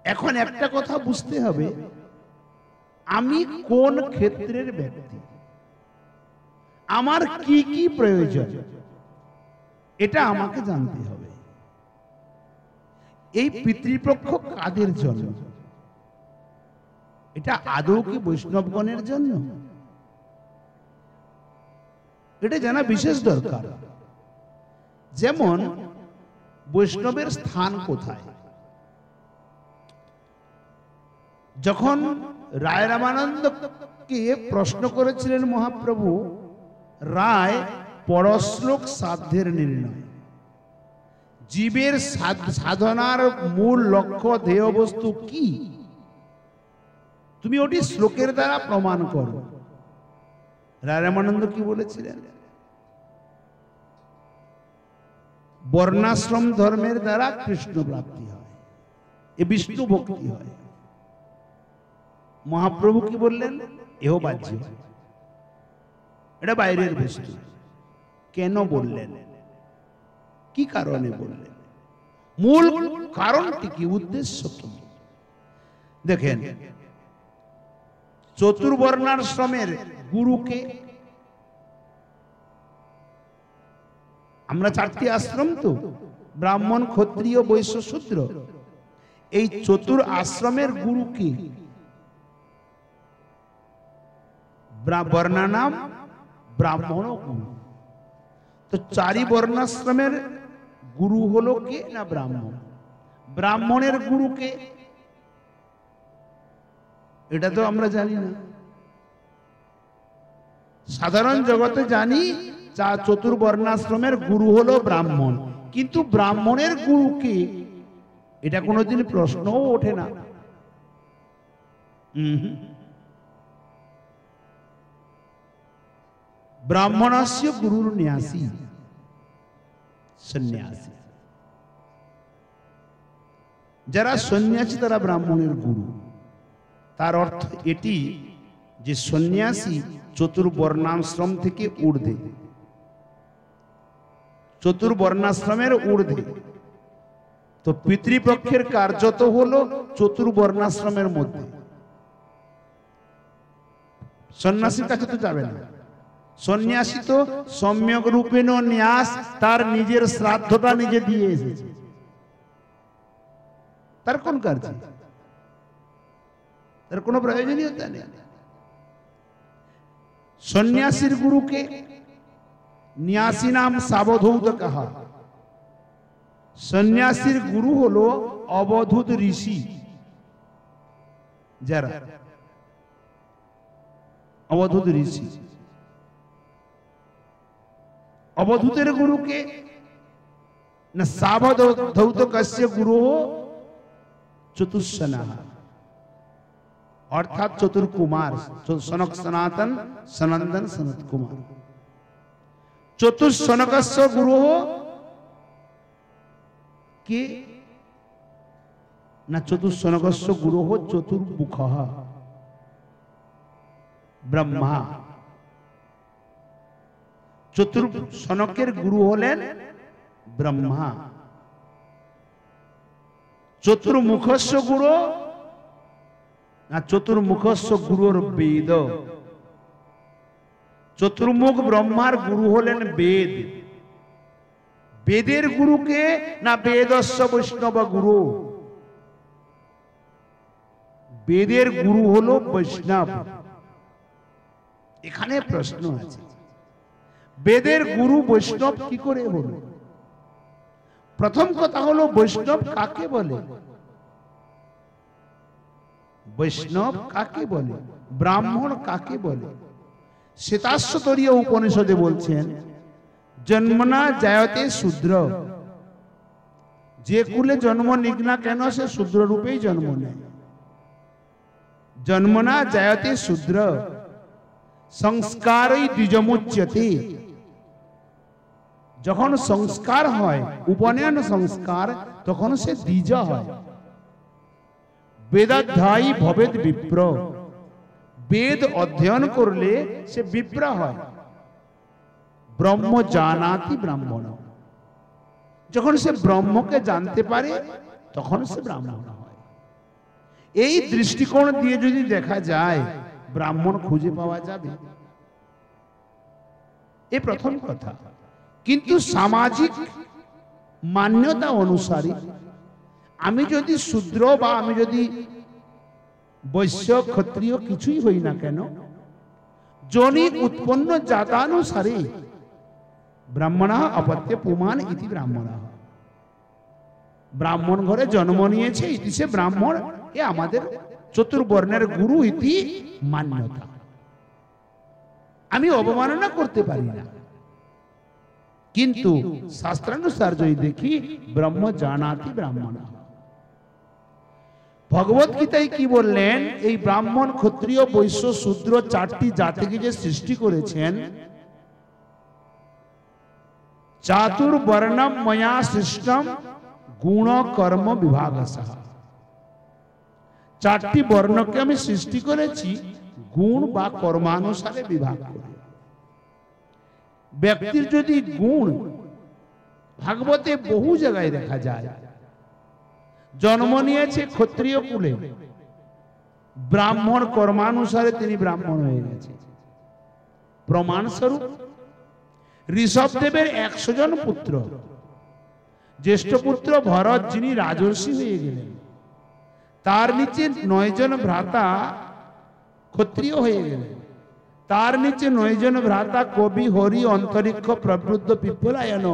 এখন একটা কথা বুঝতে হবে, আমি কোন ক্ষেত্রের ব্যক্তি, আমার কি কি প্রয়োজন, এটা আমাকে জানতে হবে। এই পিতৃপক্ষ কাদের জন্য? এটা আদৌ কি বৈষ্ণবগণের জন্য? এটা জানা বিশেষ দরকার। যেমন বৈষ্ণবের স্থান কোথায়? যখন রায় রামানন্দকে প্রশ্ন করেছিলেন মহাপ্রভু, রায় পরশ্লোক সাধ্যের নির্ণয়, জীবের সাধনার মূল লক্ষ্য ধ্যেয় বস্তু কি, তুমি ওটি শ্লোকের দ্বারা প্রমাণ করো। রায় রামানন্দ কি বলেছিলেন? বর্ণাশ্রম ধর্মের দ্বারা কৃষ্ণ প্রাপ্তি হয়, এ বিষ্ণু ভক্তি হয়। মহাপ্রভু কি বললেন? এও বাহ্য, এটা বাইরের বস্তু। কেন বললেন? কি কারণে বললেন? মূল কারণটি কি, উদ্দেশ্য কি? দেখেন, চতুর্বর্ণাশ্রমের গুরুকে, আমরা 4টি আশ্রম তো, ব্রাহ্মণ, ক্ষত্রিয়, বৈশ্য, শূদ্র। এই চতুর আশ্রমের গুরু কি? বর্ণানাম ব্রাহ্মণ গুরু। তো চারি বর্ণাশ্রমের গুরু হলো কে না ব্রাহ্মণ। ব্রাহ্মণের গুরু কে এটা তো আমরা জানি না। সাধারণ জগতে জানি চতুর্বর্ণাশ্রমের গুরু হলো ব্রাহ্মণ, কিন্তু ব্রাহ্মণের গুরু কে এটা কোনোদিন প্রশ্নও ওঠে না। ব্রাহ্মণস্য গুরুর ন্যাসী সন্ন্যাসী। যারা সন্ন্যাসী তারা ব্রাহ্মণের গুরু। তার অর্থ এটি যে সন্ন্যাসী চতুর্বর্ণাশ্রম থেকে ঊর্ধ্বে, চতুর্বর্ণাশ্রমের ঊর্ধ্বে। তো পিতৃপক্ষের কার্য তো হলো চতুর্বর্ণাশ্রমের মধ্যে। সন্ন্যাসীর কাছে তো যাবে না। সন্ন্যাসী তো সম্যক রূপেণ ন্যাস, তার নিজের শ্রাদ্ধটা নিজে দিয়ে এসেছে। তার কোন কার্য, তার কোনো প্রয়োজনীয়তা নেই। সন্ন্যাসীর গুরুকে ন্যাসী নাম সাবধূত কাহা। সন্ন্যাসীর গুরু হলো অবধূত ঋষি। যারা অবধূত ঋষি, অবধূতের গুরুকে না সাবধৌত কস্য গুরু চতুষ্সনা, অর্থাৎ চতুর্কুমার সনক সনাতন সনন্দন সনত কুমার। চতুষ্সনকস্য গুরু কে না চতুষ্সনকস্য গুরু চতুর্মুখ ব্রহ্মা। চতুর্সনকের গুরু হলেন ব্রহ্মা। চতুর্মুখস্য গুরু না চতুর্মুখস্য গুরুর বেদ। চতুর্মুখ ব্রহ্মার গুরু হলেন বেদ। বেদের গুরুকে না বেদস্য বৈষ্ণব গুরু। বেদের গুরু হলো বৈষ্ণব। এখানে প্রশ্ন আছে, বেদের গুরু বৈষ্ণব কি করে হলো? প্রথম কথা হলো বৈষ্ণব কাকে বলে? বৈষ্ণব কাকে বলে? ব্রাহ্মণ কাকে বলে? শ্বেতাশ্বতরীয় উপনিষদে বলছেন জন্মনা জায়তে শূদ্র। যে কুলে জন্ম নিক না কেন সে শূদ্র রূপেই জন্ম নেয়। জন্মনা জায়তে শূদ্র সংস্কারই দ্বিজমুচ্যতে। যখন সংস্কার হয়, উপনয়ন সংস্কার, তখন সে দ্বিজ হয়। বেদাধ্যায়ী ভবেদ বিপ্র। বেদ অধ্যয়ন করলে সে বিপ্র হয়। ব্রহ্ম জানাতি ব্রাহ্মণ। যখন সে ব্রহ্মকে জানতে পারে তখন সে ব্রাহ্মণ হয়। এই দৃষ্টিকোণ দিয়ে যদি দেখা যায় ব্রাহ্মণ খুঁজে পাওয়া যাবে, এ প্রথম কথা। কিন্তু সামাজিক মান্যতা অনুসারে আমি যদি শূদ্র বা আমি যদি বৈশ্য ক্ষত্রিয় কিছুই হই না কেন, জনিক উৎপন্ন জাতানুসারে ব্রাহ্মণ অপত্য পুমান ইতি ব্রাহ্মণ। ব্রাহ্মণ ঘরে জন্ম নিয়েছে ইতি সে ব্রাহ্মণ। এ আমাদের চতুর্বর্ণের গুরু ইতি মান্যতা। আমি অবমাননা করতে পারি না, কিন্তু শাস্ত্রানুসার যদি দেখি ব্রহ্ম জানাতি ব্রাহ্মণ। ভগবত গীতায় কি বললেন? এই ব্রাহ্মণ ক্ষত্রিয় বৈশ্য শূদ্র চারটি জাতিকে যে সৃষ্টি করেছেন, চাতুর্বর্ণম ময়া সৃষ্টম গুণ কর্ম বিভাগসহ। চারটি বর্ণকে আমি সৃষ্টি করেছি গুণ বা কর্মানুসারে বিভাগ করে। ব্যক্তির যদি গুণ ভাগবতে বহু জায়গায় দেখা যায়, জন্ম নিয়েছে ক্ষত্রিয় কুলে, ব্রাহ্মণ কর্মানুসারে তিনি ব্রাহ্মণ হয়ে গেছে। প্রমাণস্বরূপ ঋষভদেবের 100 জন পুত্র, জ্যেষ্ঠ পুত্র ভরত যিনি রাজর্ষি হয়ে গেলেন, তার নিচে 9 জন ভ্রাতা ক্ষত্রিয় হয়ে গেলেন। তার নিচে 9 জন ভ্রাতা কবি, হরি, অন্তরিক্ষ, প্রবৃদ্ধ, পিপ্পলায়ন,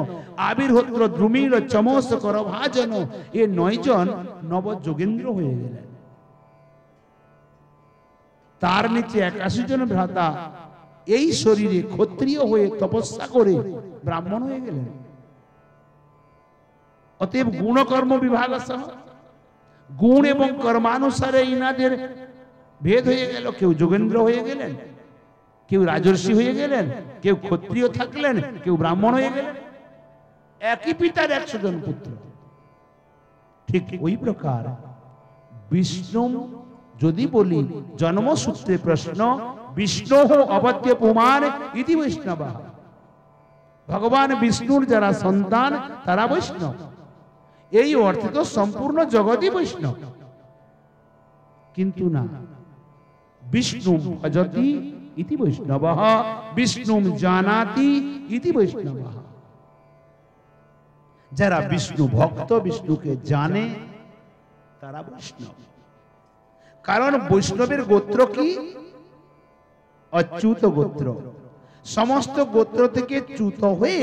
আবির্হোত্র, দ্রুমিল, চমস, করভাজন, এ 9 জন নবযোগেন্দ্র হয়ে গেলেন। তার নিচে 81 জন ভ্রাতা এই শরীরে ক্ষত্রিয় হয়ে তপস্যা করে ব্রাহ্মণ হয়ে গেলেন। অতএব গুণকর্ম বিভাগ সহ গুণ এবং কর্মানুসারে ইনাদের ভেদ হয়ে গেল। কেউ যোগেন্দ্র হয়ে গেলেন, কেউ রাজর্ষি হয়ে গেলেন, কেউ ক্ষত্রিয় থাকলেন, কেউ ব্রাহ্মণ হয়ে গেলেন। একই পিতার 100 জন পুত্র। ঠিক ওই প্রকার বিষ্ণু, যদি বলি জন্মসূত্রে প্রশ্ন, বিষ্ণু অবদ্য পুমান ইতি বৈষ্ণব, ভগবান বিষ্ণুর যারা সন্তান তারা বৈষ্ণব। এই অর্থে তো সম্পূর্ণ জগৎই বৈষ্ণব। কিন্তু না, বিষ্ণু ভজতি ইতি বৈষ্ণব, বিষ্ণু জানাতি ইতি বৈষ্ণব। যারা বিষ্ণু ভক্ত, বিষ্ণুকে জানে, তারা বৈষ্ণব। কারণ বৈষ্ণবের গোত্র কি? অচ্যুত গোত্র। সমস্ত গোত্র থেকে চ্যুত হয়ে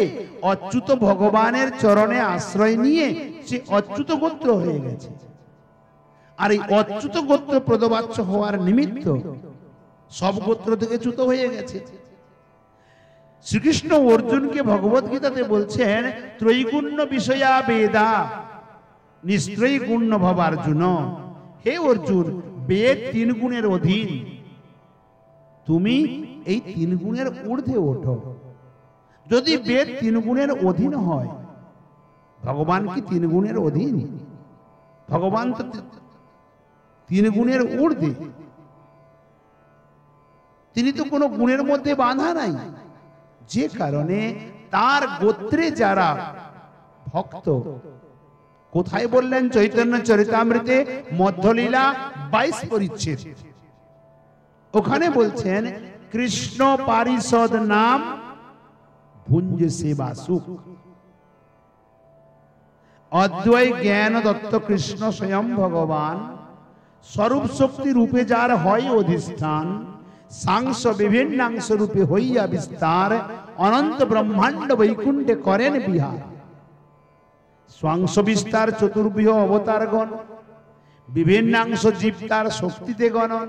অচ্যুত ভগবানের চরণে আশ্রয় নিয়ে সে অচ্যুত গোত্র হয়ে গেছে। আর এই অচ্যুত গোত্র প্রদবাচ্য হওয়ার নিমিত্ত সব গোত্র থেকে চ্যুত হয়ে গেছে। শ্রীকৃষ্ণ অর্জুনকে ভগবত গীতাতে বলছেন, ত্রৈগুণ্য বিষয়া বেদা নিস্ত্রয়ী গুণ্য ভবার্জুন। হে অর্জুন, বেদ 3 গুণের অধীন, তুমি এই 3 গুণের ঊর্ধ্বে ওঠো। যদি বেদ 3 গুণের অধীন হয়, ভগবান কি 3 গুণের অধীন? ভগবান তো 3 গুণের ঊর্ধ্বে, তিনি তো কোনো গুণের মধ্যে বাঁধা নাই। যে কারণে তার গোত্রে যারা ভক্ত, কোথায় বললেন? চৈতন্য চরিতামৃতে মধ্যলীলা 22 পরিচ্ছেদ, ওখানে বলছেন কৃষ্ণ পারিষদ নাম ভুঞ্জ সেবা সুখ। অদ্বয় জ্ঞান দত্ত কৃষ্ণ স্বয়ং ভগবান, স্বরূপ শক্তি রূপে যার হয় অধিষ্ঠান, সাংস বিভিন্নাংশ রূপে হইয়া বিস্তার, অনন্ত ব্রহ্মাণ্ড বৈকুণ্ঠে করেন বিহার। স্বাংশ বিস্তার চতুর্বিহ অবতারগণ, বিভিন্নাংশ জীব তার শক্তিতে গণন।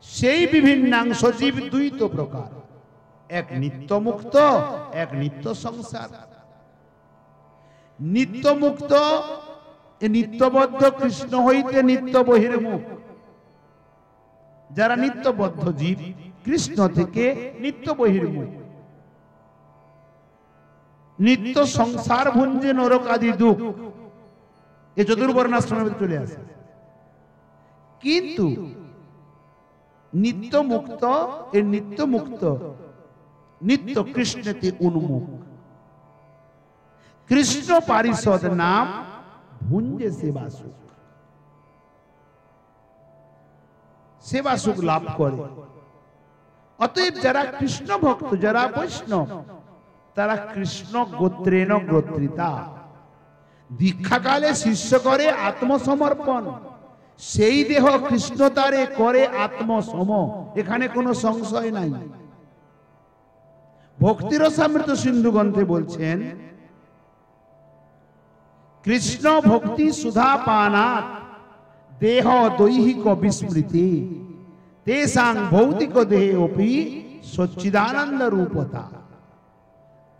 সেই বিভিন্নাংশ জীব 2 প্রকার, এক নিত্য মুক্ত, এক নিত্য সংসার। নিত্য মুক্ত নিত্যবদ্ধ কৃষ্ণ হইতে নিত্য বহির্মুখ, যারা নিত্যবদ্ধ জীব কৃষ্ণ থেকে নিত্য বহির্মুখ। নিত্য সংসার ভুঞ্জে নরক আদি দুঃখ, এ চতুর্বর্ণাশ্রমে চলে আসে। কিন্তু নিত্য মুক্ত, এ নিত্য মুক্ত নিত্য কৃষ্ণতে উন্মুখ। কৃষ্ণ পারিষদ নাম ভুঞ্জে সেবা সুখ, সেবা সুখ লাভ করে। অতএব যারা কৃষ্ণ ভক্ত, যারা বৈষ্ণব, তারা কৃষ্ণ গোত্রেণ গোত্রিতা। দীক্ষাকালে শিষ্য করে আত্মসমর্পণ, সেই দেহ কৃষ্ণ তারে করে আত্মসম, এখানে কোনো সংশয় নাই। ভক্তিরসামৃত সিন্ধু গ্রন্থে বলছেন, কৃষ্ণ ভক্তি সুধা পানাৎ দেহ দৈহিক বিস্মৃতি, তেষাং ভৌতিক দেহে অপি সচ্চিদানন্দ রূপতা।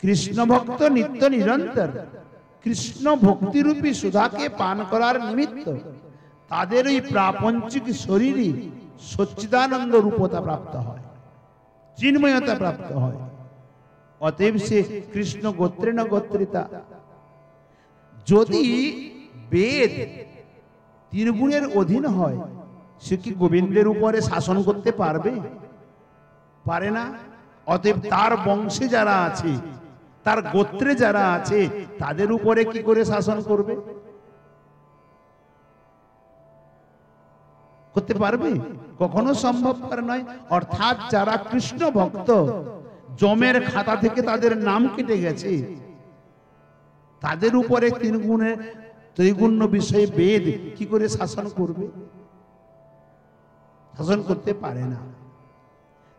কৃষ্ণ ভক্ত নিত্য নিরন্তর কৃষ্ণ ভক্তিরূপী সুধাকে পান করার নিমিত্ত তাদের ওই প্রাপঞ্চিক শরীরে সচ্চিদানন্দ রূপতা প্রাপ্ত হয়, চিন্ময়তা প্রাপ্ত হয়। অতএব সে কৃষ্ণ গোত্রেণ গোত্রিতা। যদি বেদ 3 গুণের অধীন হয়, সে কি গোবিন্দের উপরে শাসন করতে পারবে? পারে না। অতএব তার বংশে যারা আছে, তার গোত্রে যারা আছে, তাদের উপরে কি করে শাসন করবে? করতে পারবে? কখনো সম্ভবপর নয়। অর্থাৎ যারা কৃষ্ণ ভক্ত, যমের খাতা থেকে তাদের নাম কেটে গেছে, তাদের উপরে 3 গুণের ত্রিগুণ্য বিষয়ে বেদ কি করে শাসন করবে? শাসন করতে পারে না।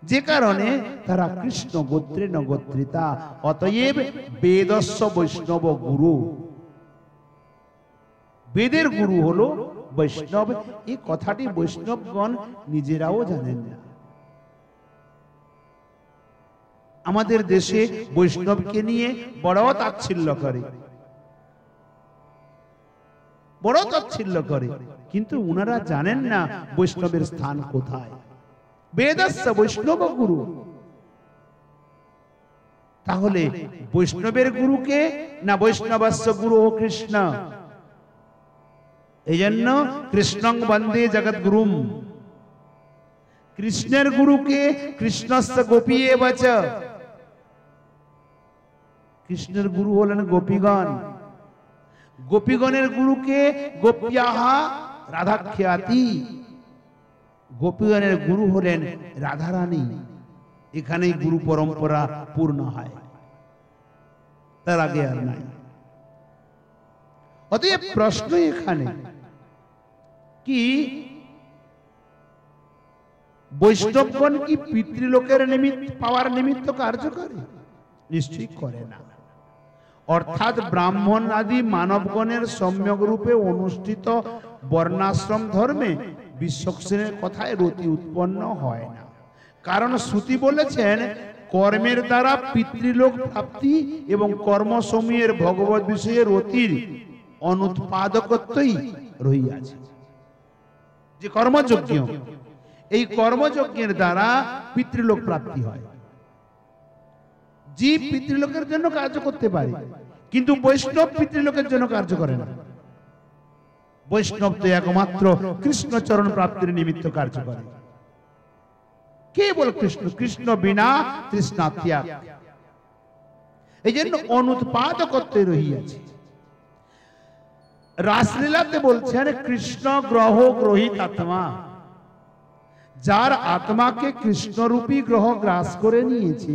যে কারণে তারা কৃষ্ণ গোত্রে নগোত্রিতা, অতএব বেদস্য বৈষ্ণব গুরু। বেদের গুরু হলো বৈষ্ণব। এই কথাটি বৈষ্ণবগণ নিজেরাও জানেন না। আমাদের দেশে বৈষ্ণবকে নিয়ে বড় তাচ্ছিল্য করে, বড় তাচ্ছিল্য করে, কিন্তু উনারা জানেন না বৈষ্ণবের স্থান কোথায়। বেদস্য বৈষ্ণব গুরু। তাহলে বৈষ্ণবের গুরুকে না বৈষ্ণবস্য গুরু ও কৃষ্ণ। এই জন্য কৃষ্ণং বন্দে জগদ্গুরুম। কৃষ্ণের গুরুকে কৃষ্ণস্য গোপী বচ। কৃষ্ণের গুরু হলেন গোপীগণ। গোপীগণের গুরুকে গোপ্যাহা রাধাখ্যাতি। গোপীগণের গুরু হলেন রাধারানী। এখানেই গুরু পরম্পরা পূর্ণ হয়, তার আগে আর নাই। অতএব প্রশ্ন এখানে কি বৈষ্ণবগণ কি পিতৃলোকের নিমিত্ত পাওয়ার নিমিত্ত কার্য করে? নিশ্চয়ই করে না। অর্থাৎ ব্রাহ্মণ আদি মানবগণের সম্যক রূপে অনুষ্ঠিত বর্ণাশ্রম ধর্মে বিশ্বক্ষেণের কথায় রতি উৎপন্ন হয় না। কারণ শ্রুতি বলেছেন কর্মের দ্বারা পিতৃলোক প্রাপ্তি এবং কর্মসমূহের ভগবত বিষয়ে রতির অনুৎপাদকত্বই রহিয়াছে। যে কর্মযজ্ঞ, এই কর্মযজ্ঞের দ্বারা পিতৃলোক প্রাপ্তি হয়। জীব পিতৃলোকের জন্য কার্য করতে পারে, কিন্তু বৈষ্ণব পিতৃলোকের জন্য কার্য করে না। বৈষ্ণব তো একমাত্র কৃষ্ণচরণ প্রাপ্তির নিমিত্ত কার্য করে। কেবল কৃষ্ণ, কৃষ্ণ বিনা তৃষ্ণা ত্যাগ। এই জন্য অনুৎপাদকত্বে রহিয়াছে। রাসলীলাতে বলছেন কৃষ্ণ গ্রহ গ্রহিত আত্মা। যার আত্মাকে কৃষ্ণরূপী গ্রহ গ্রাস করে নিয়েছে,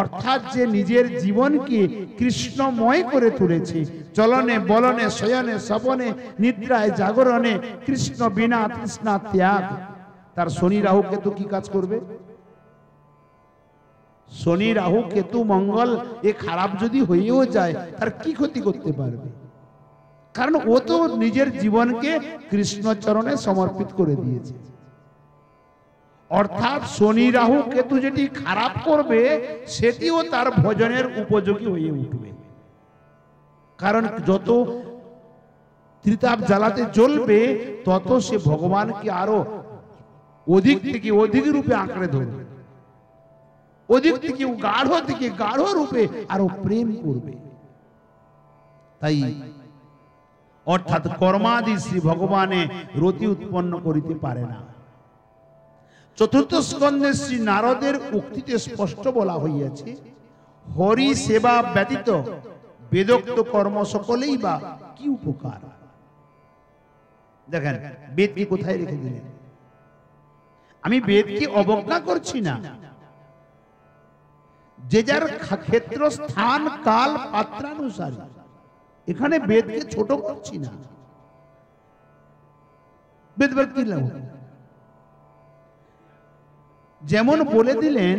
অর্থাৎ যে নিজের জীবনকে কৃষ্ণময় করে তুলেছে, চলনে বলনে শয়নে স্বপনে নিদ্রায় জাগরণে কৃষ্ণ বিনা তৃষ্ণা ত্যাগ, তার শনি রাহু কেতু কি কাজ করবে? শনি রাহু কেতু মঙ্গল এ খারাপ যদি হয়েও যায়, তার কি ক্ষতি করতে পারবে? কারণ ও তো নিজের জীবনকে কৃষ্ণচরণে সমর্পিত করে দিয়েছে। অর্থাৎ শনি রাহু কেতু যেটি খারাপ করবে, সেটিও তার ভজনের উপযোগী হয়ে উঠবে। কারণ যত ত্রিতাপ জ্বালাতে চলবে, তত সে ভগবানকে আরো অধিক থেকে অধিক রূপে আঁকড়ে ধরবে, অধিক থেকে গাঢ় থেকে গাঢ় রূপে আরো প্রেম করবে। তাই অর্থাৎ কর্মাদি শ্রী ভগবানে রতি উৎপন্ন করিতে পারে না। চতুর্থ স্কন্ধে শ্রী নারদের উক্তিতে স্পষ্ট বলা হইয়াছে, হরি সেবা ব্যতীত বেদোক্ত কর্ম সকলেই বা কি উপকার। দেখেন বেদকে কোথায় রেখে দিলেন। আমি বেদকে অবজ্ঞা করছি না, যে যার ক্ষেত্র স্থান কাল পাত্রানুসারী, এখানে বেদকে ছোট করছি না। বেদ কি লাভ? যেমন বলে দিলেন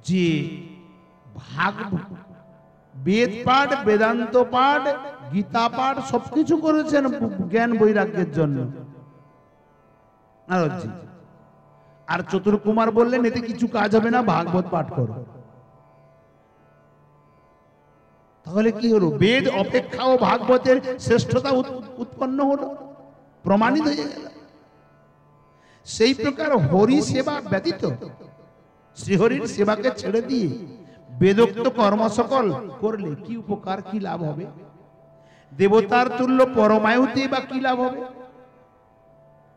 যে বেদ পাঠ, বেদান্ত পাঠ, গীতা পাঠ সবকিছু করেছেন জ্ঞান বৈরাগ্যের জন্য নারদজি। আর চতুর্কুমার বললেন এতে কিছু কাজ হবে না, ভাগবত পাঠ করো। তাহলে কি হলো? বেদ অপেক্ষাও ভাগবতের শ্রেষ্ঠতা উৎপন্ন হলো, প্রমাণিত হয়ে গেল। সেই প্রকার হরি সেবা ব্যতীত, শ্রীহরির সেবাকে ছেড়ে দিয়ে বেদোক্ত কর্ম সকল করলে কি উপকার, কি লাভ হবে? দেবতার তুল্য পরমায়ুতে বা কি লাভ হবে?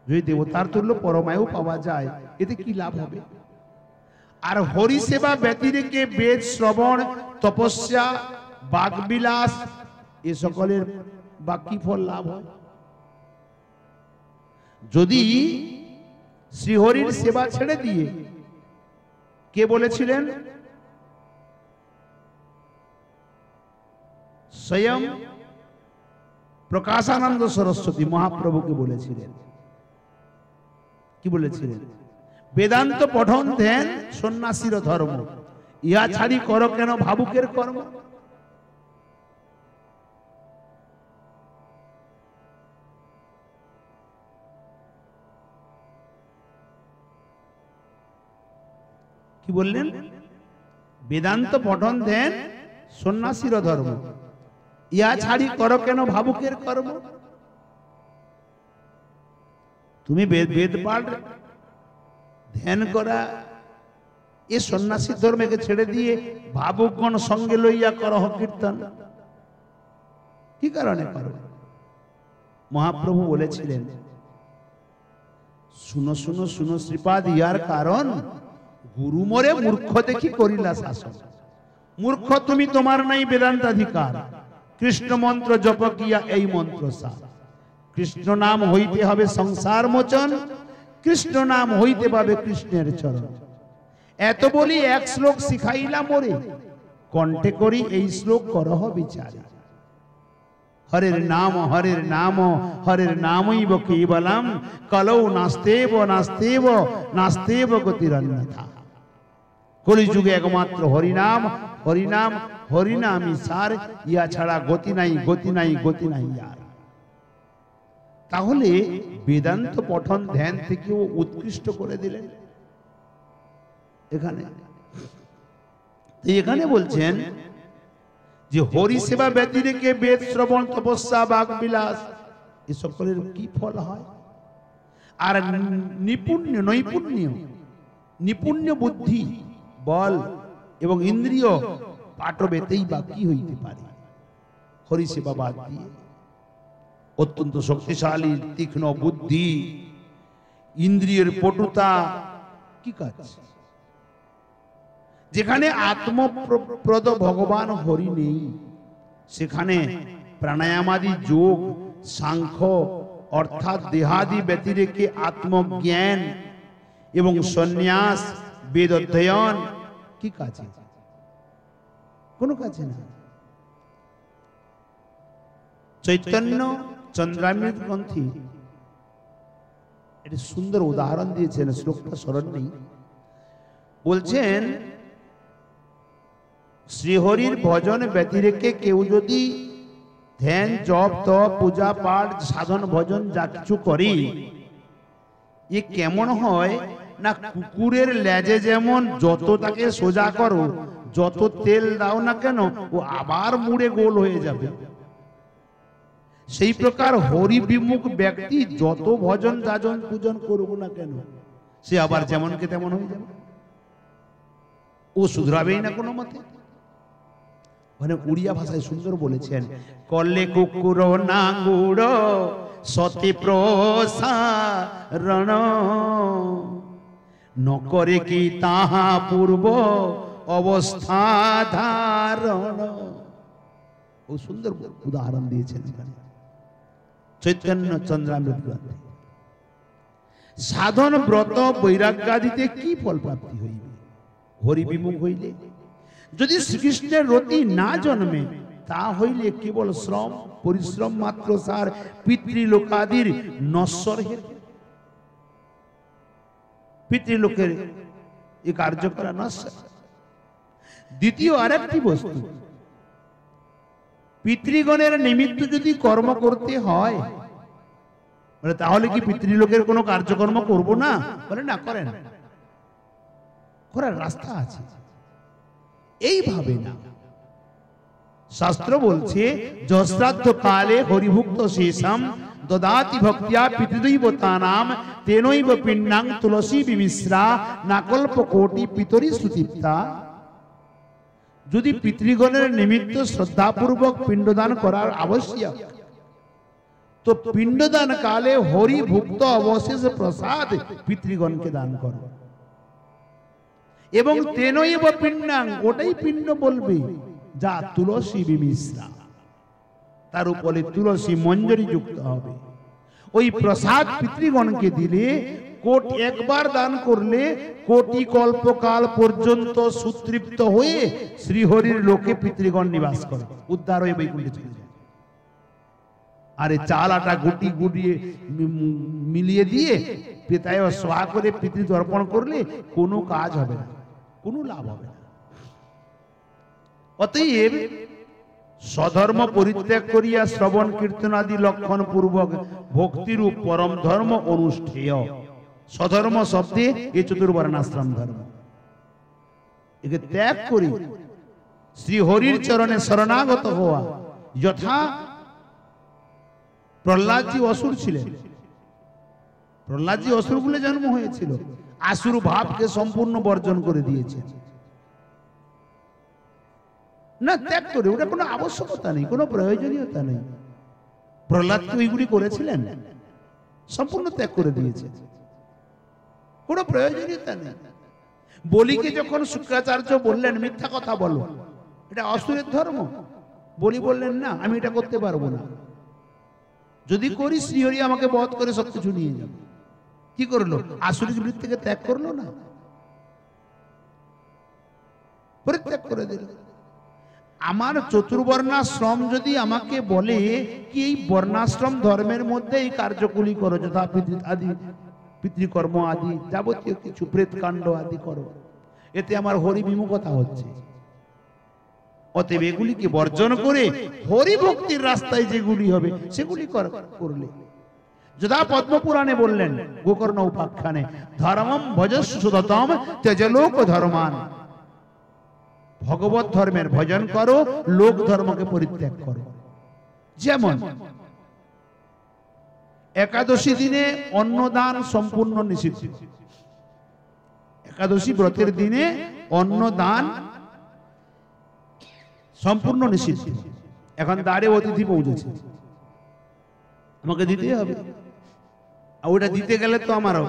যদি দেবতার তুল্য পরমায়ু পাওয়া যায়, এতে কি লাভ হবে? আর হরি সেবা ব্যতি রেখে বেদ শ্রবণ, তপস্যা, বাগবিলাস এ সকলের বা কি ফল লাভ হয়? যদি শ্রীহরির সেবা ছেড়ে দিয়ে, কে বলেছিলেন? স্বয়ং প্রকাশানন্দ সরস্বতী মহাপ্রভুকে বলেছিলেন, কি বলেছিলেন? বেদান্ত পঠন ধ্যান সন্ন্যাসীর ধর্ম, ইহা ছাড়ি করো কেন ভাবুকের কর্ম। কি বললেন? বেদান্ত পঠন ধ্যান সন্ন্যাসীর ধর্ম, ইহা ছাড়ি করো কেন ভাবুকের কর্ম। তুমি বেদ পাঠ ধ্যান করা এ সন্ন্যাসী ধর্মকে ছেড়ে দিয়ে ভাবুকগণ সঙ্গে লইয়া করহ কীর্তন, কি কারণে করো? মহাপ্রভু বলেছিলেন, শুনো শুনো শুনো শ্রীপাদ, ইহার কারণ গুরু মোরে মূর্খ দেখি করিলা শাসন। মূর্খ তুমি, তোমার নাই বেদান্তাধিকার, কৃষ্ণ মন্ত্র জপ কিয়া এই মন্ত্র সার। কৃষ্ণ নাম হইতে হবে সংসার মোচন, কৃষ্ণ নাম হইতে পাবে কৃষ্ণের চরণ। এত বলি এক শ্লোক শিখাইলা মোরে, কণ্ঠে করি এই শ্লোক করহ বিচার। হরের নাম হরের নাম হরের নামৈব কেবলম, কলৌ নাস্তেব নাস্তেব নাস্তেব গতিরন্যথা। কলিযুগে একমাত্র হরিনাম হরিনাম হরিনামই সার, ইয়া ছাড়া গতি নাই গতি নাই গতি নাই আর। তাহলে বেদান্ত পঠন ধ্যান থেকেও উৎকৃষ্ট করে দিলেন এখানে। এখানে বলছেন যে হরি সেবা ব্যতি রেখে বেদ শ্রবণ তপস্যা বাক বিলাস এ সকলের কি ফল হয়? আর নিপুণ্য নৈপুণ্য নিপুণ্য বুদ্ধি বল এবং ইন্দ্রিয় পাটবেতেই বা কি হইতে পারে? হরি সেবা বাদ দিয়ে অত্যন্ত শক্তিশালী তীক্ষ্ণ বুদ্ধি, ইন্দ্রিয়ের পটুতা, কি কাজ? যেখানে আত্মপ্রদ ভগবান হরি নেই, সেখানে প্রাণায়ামাদি যোগ সাংখ্য অর্থাৎ দেহাদি ব্যতিরেকে আত্মজ্ঞান এবং সন্ন্যাস বেদ অধ্যয়ন কি কাজে? কোনো কাজে না। চৈতন্য চন্দ্রামৃত গ্রন্থি এটা সুন্দর উদাহরণ দিয়েছেন, শ্লোকটা স্মরণ নেই। বলছেন শ্রীহরির ভজন ব্যতিরেকে কেউ যদি ধ্যান জপ তপ পূজা পাঠ সাধন ভজন যা কিছু করি, এ কেমন হয় না কুকুরের লেজে যেমন যত তাকে সোজা করো, যত তেল দাও না কেন ও আবার মুড়ে গোল হয়ে যাবে। সেই প্রকার হরি বিমুখ ব্যক্তি যত ভজন যাজন পূজন করবো না কেন, সে আবার যেমনকে তেমন হয়ে যাবে, ও শুধরাবেই না কোনো মতে। মানে উড়িয়া ভাষায় সুন্দর বলেছেন, কলে কুকুর নাঙ্গুড় সতে প্রসারণ, নকরে কি তাহা পূর্ব অবস্থা ধারণ। ও সুন্দর উদাহরণ দিয়েছেন এখানে চৈতন্য চন্দ্রামৃত গ্রন্থে। সাধন ব্রত বৈরাগ্যাদিতে কি ফল প্রাপ্তি হইবে? হরি বিমুখ হইলে। যদি শ্রীকৃষ্ণের রতি না জন্মে, তা হইলে কেবল শ্রম পরিশ্রম মাত্র সার, পিতৃলোকাদির নশ্বর হে। পিতৃলোকের এই কার্য করা নশ্বর। দ্বিতীয় আরেকটি বস্তু, পিতৃগণের নিমিত্ত যদি কর্ম করতে হয়, বলে তাহলে কি পিতৃলোকের কোনো কার্যকর্ম করব না? বলে না, করেন, করার রাস্তা আছে। এইভাবে না, শাস্ত্র বলছে যশ্রাদ্ধ কালে হরিভুক্ত শেষম দদাতি ভক্তিয়া পিতৃদৈবতানাম তেনৈব পিণ্ডাং তুলসী বিমিশ্রা নাকল্প কোটি পিতরি সুতৃপ্তা। যদি পিতৃগণের নিমিত্ত শ্রদ্ধাপূর্বক পিণ্ডদান করার আবশ্যক, তো পিণ্ডদান কালে হরিভুক্ত অবশেষ প্রসাদ পিতৃগণকে দান করো। এবং তেনৈব পিণ্ডাং, ওটাই পিণ্ড বলবে যা তুলসী বিমিশ্রা, তার উপরে তুলসী মঞ্জরি যুক্ত হবে। ওই প্রসাদ পিতৃগণকে দিলে, কোট একবার দান করলে কোটি কল্পকাল পর্যন্ত সুতৃপ্ত হয়ে শ্রীহরির লোকে পিতৃগণ নিবাস করে, উদ্ধার হয়ে বৈকুণ্ঠে চলে যায়। আর এই চাল আটা গুটি গুটিয়ে মিলিয়ে দিয়ে পিতায় সোয়া করে পিতৃ তর্পণ করলে কোনো কাজ হবে না, কোনো লাভ হবে না। অতএব স্বধর্ম পরিত্যাগ করিয়া শ্রবণ কীর্তন আদি লক্ষণ পূর্বক ভক্তিরূপ পরম ধর্ম অনুষ্ঠেয়। স্বধর্ম শব্দে এই চতুর্বর্ণাশ্রম ধর্ম, একে ত্যাগ করি শ্রী হরির চরণে শরণাগত হওয়া। যথা প্রহ্লাদজি অসুর ছিলেন, প্রহ্লাদজি অসুর বলে জন্ম হয়েছিল, আসুর ভাবকে সম্পূর্ণ বর্জন করে দিয়েছেন। না ত্যাগ করে, ওটা কোনো আবশ্যকতা নেই, কোনো প্রয়োজনীয়তা নেই। প্রহ্লাদ কি ওইগুলি করেছিলেন? সম্পূর্ণ ত্যাগ করে দিয়েছে, কোনো প্রয়োজনীয়তা নেই। বলিকে যখন শুক্রাচার্য বললেন মিথ্যা কথা বলো, এটা অসুরের ধর্ম, বলি বললেন না আমি এটা করতে পারবো না, যদি করি শ্রীহরি আমাকে বধ করে সবকিছু নিয়ে যাবে। কি করলো? আসুরিক বৃত্তিকে ত্যাগ করলো না, পরিত্যাগ করে দিল। আমার চতুর্বর্ণাশ্রম যদি আমাকে বলে কি এই বর্ণাশ্রম ধর্মের মধ্যে এই কার্যগুলি করো, যথা আদি পিতৃকর্ম আদি যাবতীয় কিছু প্রেতকাণ্ড আদি করো, এতে আমার হরি বিমুখতা হচ্ছে। অতএব এগুলিকে বর্জন করে হরি ভক্তির রাস্তায় যেগুলি হবে সেগুলি করলে, যথা পদ্মপুরাণে বললেন গোকর্ণ উপাখ্যানে, ধর্মম ভজস্ব সুদতম ত্যজলোক ধর্মান। ভগবত ধর্মের ভজন করো, লোক ধর্মকে পরিত্যাগ করো। যেমন একাদশী দিনে অন্নদান সম্পূর্ণ নিষিদ্ধ, একাদশী ব্রতের দিনে অন্নদান সম্পূর্ণ নিষিদ্ধ। এখন দ্বারে অতিথি পৌঁছেছে, আমাকে দিতে হবে, আর ওটা দিতে গেলে তো আমারও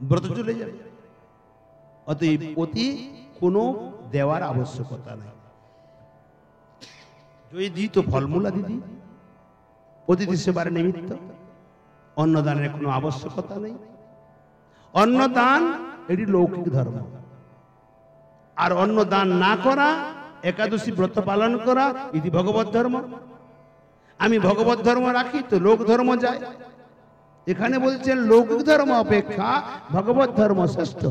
ব্রত চলে যাবে। অতএব অতি কোনো দেওয়ার আবশ্যকতা নাই। যদি দিই তো ফলমূল আদি দিই, অতিথি সেবার নিমিত্ত। অন্নদানের কোনো আবশ্যকতা নেই। অন্নদান এটি লৌকিক ধর্ম, আর অন্নদান না করা, একাদশী ব্রত পালন করা এটি ভগবত ধর্ম। আমি ভগবত ধর্ম রাখি তো লোক ধর্ম যায়। এখানে বলছেন লৌকিক ধর্ম অপেক্ষা ভগবত ধর্ম শ্রেষ্ঠ।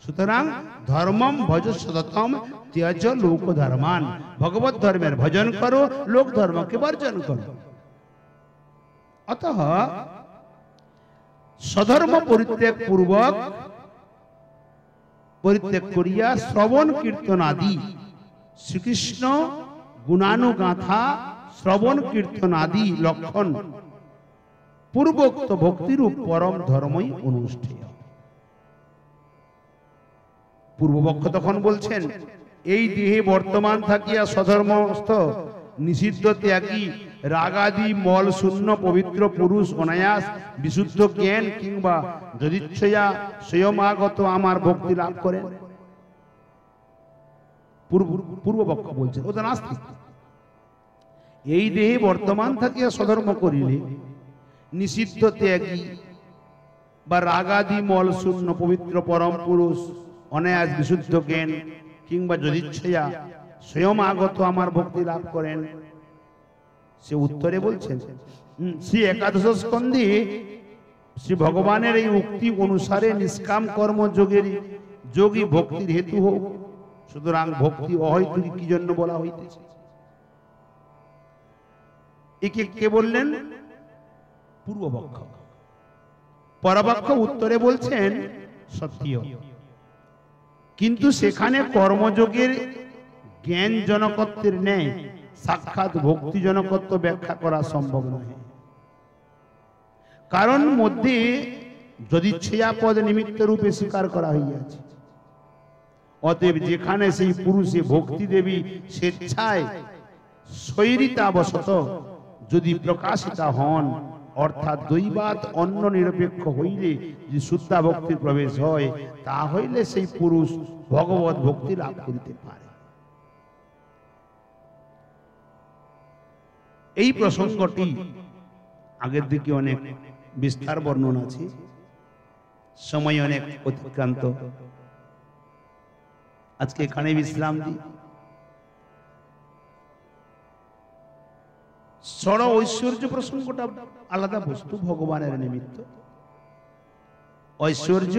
সুতরাং ধর্মম ভজস্ব দত্তম ত্যজ লোক ধর্মান, ভগবত ধর্মের ভজন করো, লোক ধর্মকে বর্জন করো। অতঃ স্বধর্ম পরিত্যাগ পূর্বক পরিত্যাগ করিয়া শ্রবণ কীর্তন আদি শ্রীকৃষ্ণ গুণানুগাথা শ্রবণ কীর্তন আদি লক্ষণ পূর্বোক্ত ভক্তিরূপ পরম ধর্মই অনুষ্ঠেয়। পূর্বপক্ষ তখন বলছেন এই দেহে বর্তমান থাকিয়া স্বধর্মস্থ নিষিদ্ধ ত্যাগী রাগাদি মল শূন্য পবিত্র পুরুষ অনায়াস বিশুদ্ধ জ্ঞান কিংবা যদিচ্ছয়া স্বয়মাগত আমার ভক্তি লাভ করেন। পূর্বপক্ষ বলছেন ওটা নাস্তিক। এই দেহে বর্তমান থাকিয়া স্বধর্ম করিলে নিষিদ্ধ ত্যাগী বা রাগাদি মল শূন্য পবিত্র পরম পুরুষ অনায়াস বিশুদ্ধ জ্ঞান কিংবা যদিচ্ছয়া স্বয়ং আগত আমার ভক্তি লাভ করেন। সে উত্তরে বলছেন শ্রী একাদশ স্কন্ধে শ্রী ভগবানের এই উক্তি অনুসারে নিষ্কাম কর্ম যোগের যোগী ভক্তির হেতু হোক। সুতরাং ভক্তি অহৈতুকী কি জন্য বলা হইতেছে? একে কে বললেন? পূর্বপক্ষ। পরপক্ষ উত্তরে বলছেন সত্য, কিন্তু সেখানে কর্মযোগের জ্ঞান জনকত্বের ন্যায় সাক্ষাৎ ভক্তি জনকত্ব ব্যাখ্যা করা সম্ভব নয়। কারণ মধ্যে যদি ছেয়া পদ নিমিত্ত রূপে স্বীকার করা হইয়াছে। অতএব যেখানে সেই পুরুষে ভক্তি দেবী স্বেচ্ছায় শৈরিতাবশত যদি প্রকাশিতা হন, অর্থাৎ দৈবাত অন্য নিরপেক্ষ হইলে যে শুদ্ধা ভক্তির প্রবেশ হয়, তা হইলে সেই পুরুষ ভগবত ভক্তি লাভ করিতে পারে। এই প্রসঙ্গটি আগের দিকে অনেক বিস্তার বর্ণনা আছে, সময় অনেক অতিক্রান্ত, আজকে এখানে বিশ্রাম দিই। ষড় ঐশ্বর্য প্রসঙ্গটা আলাদা বস্তু, ভগবানের নিমিত্ত। ঐশ্বর্য,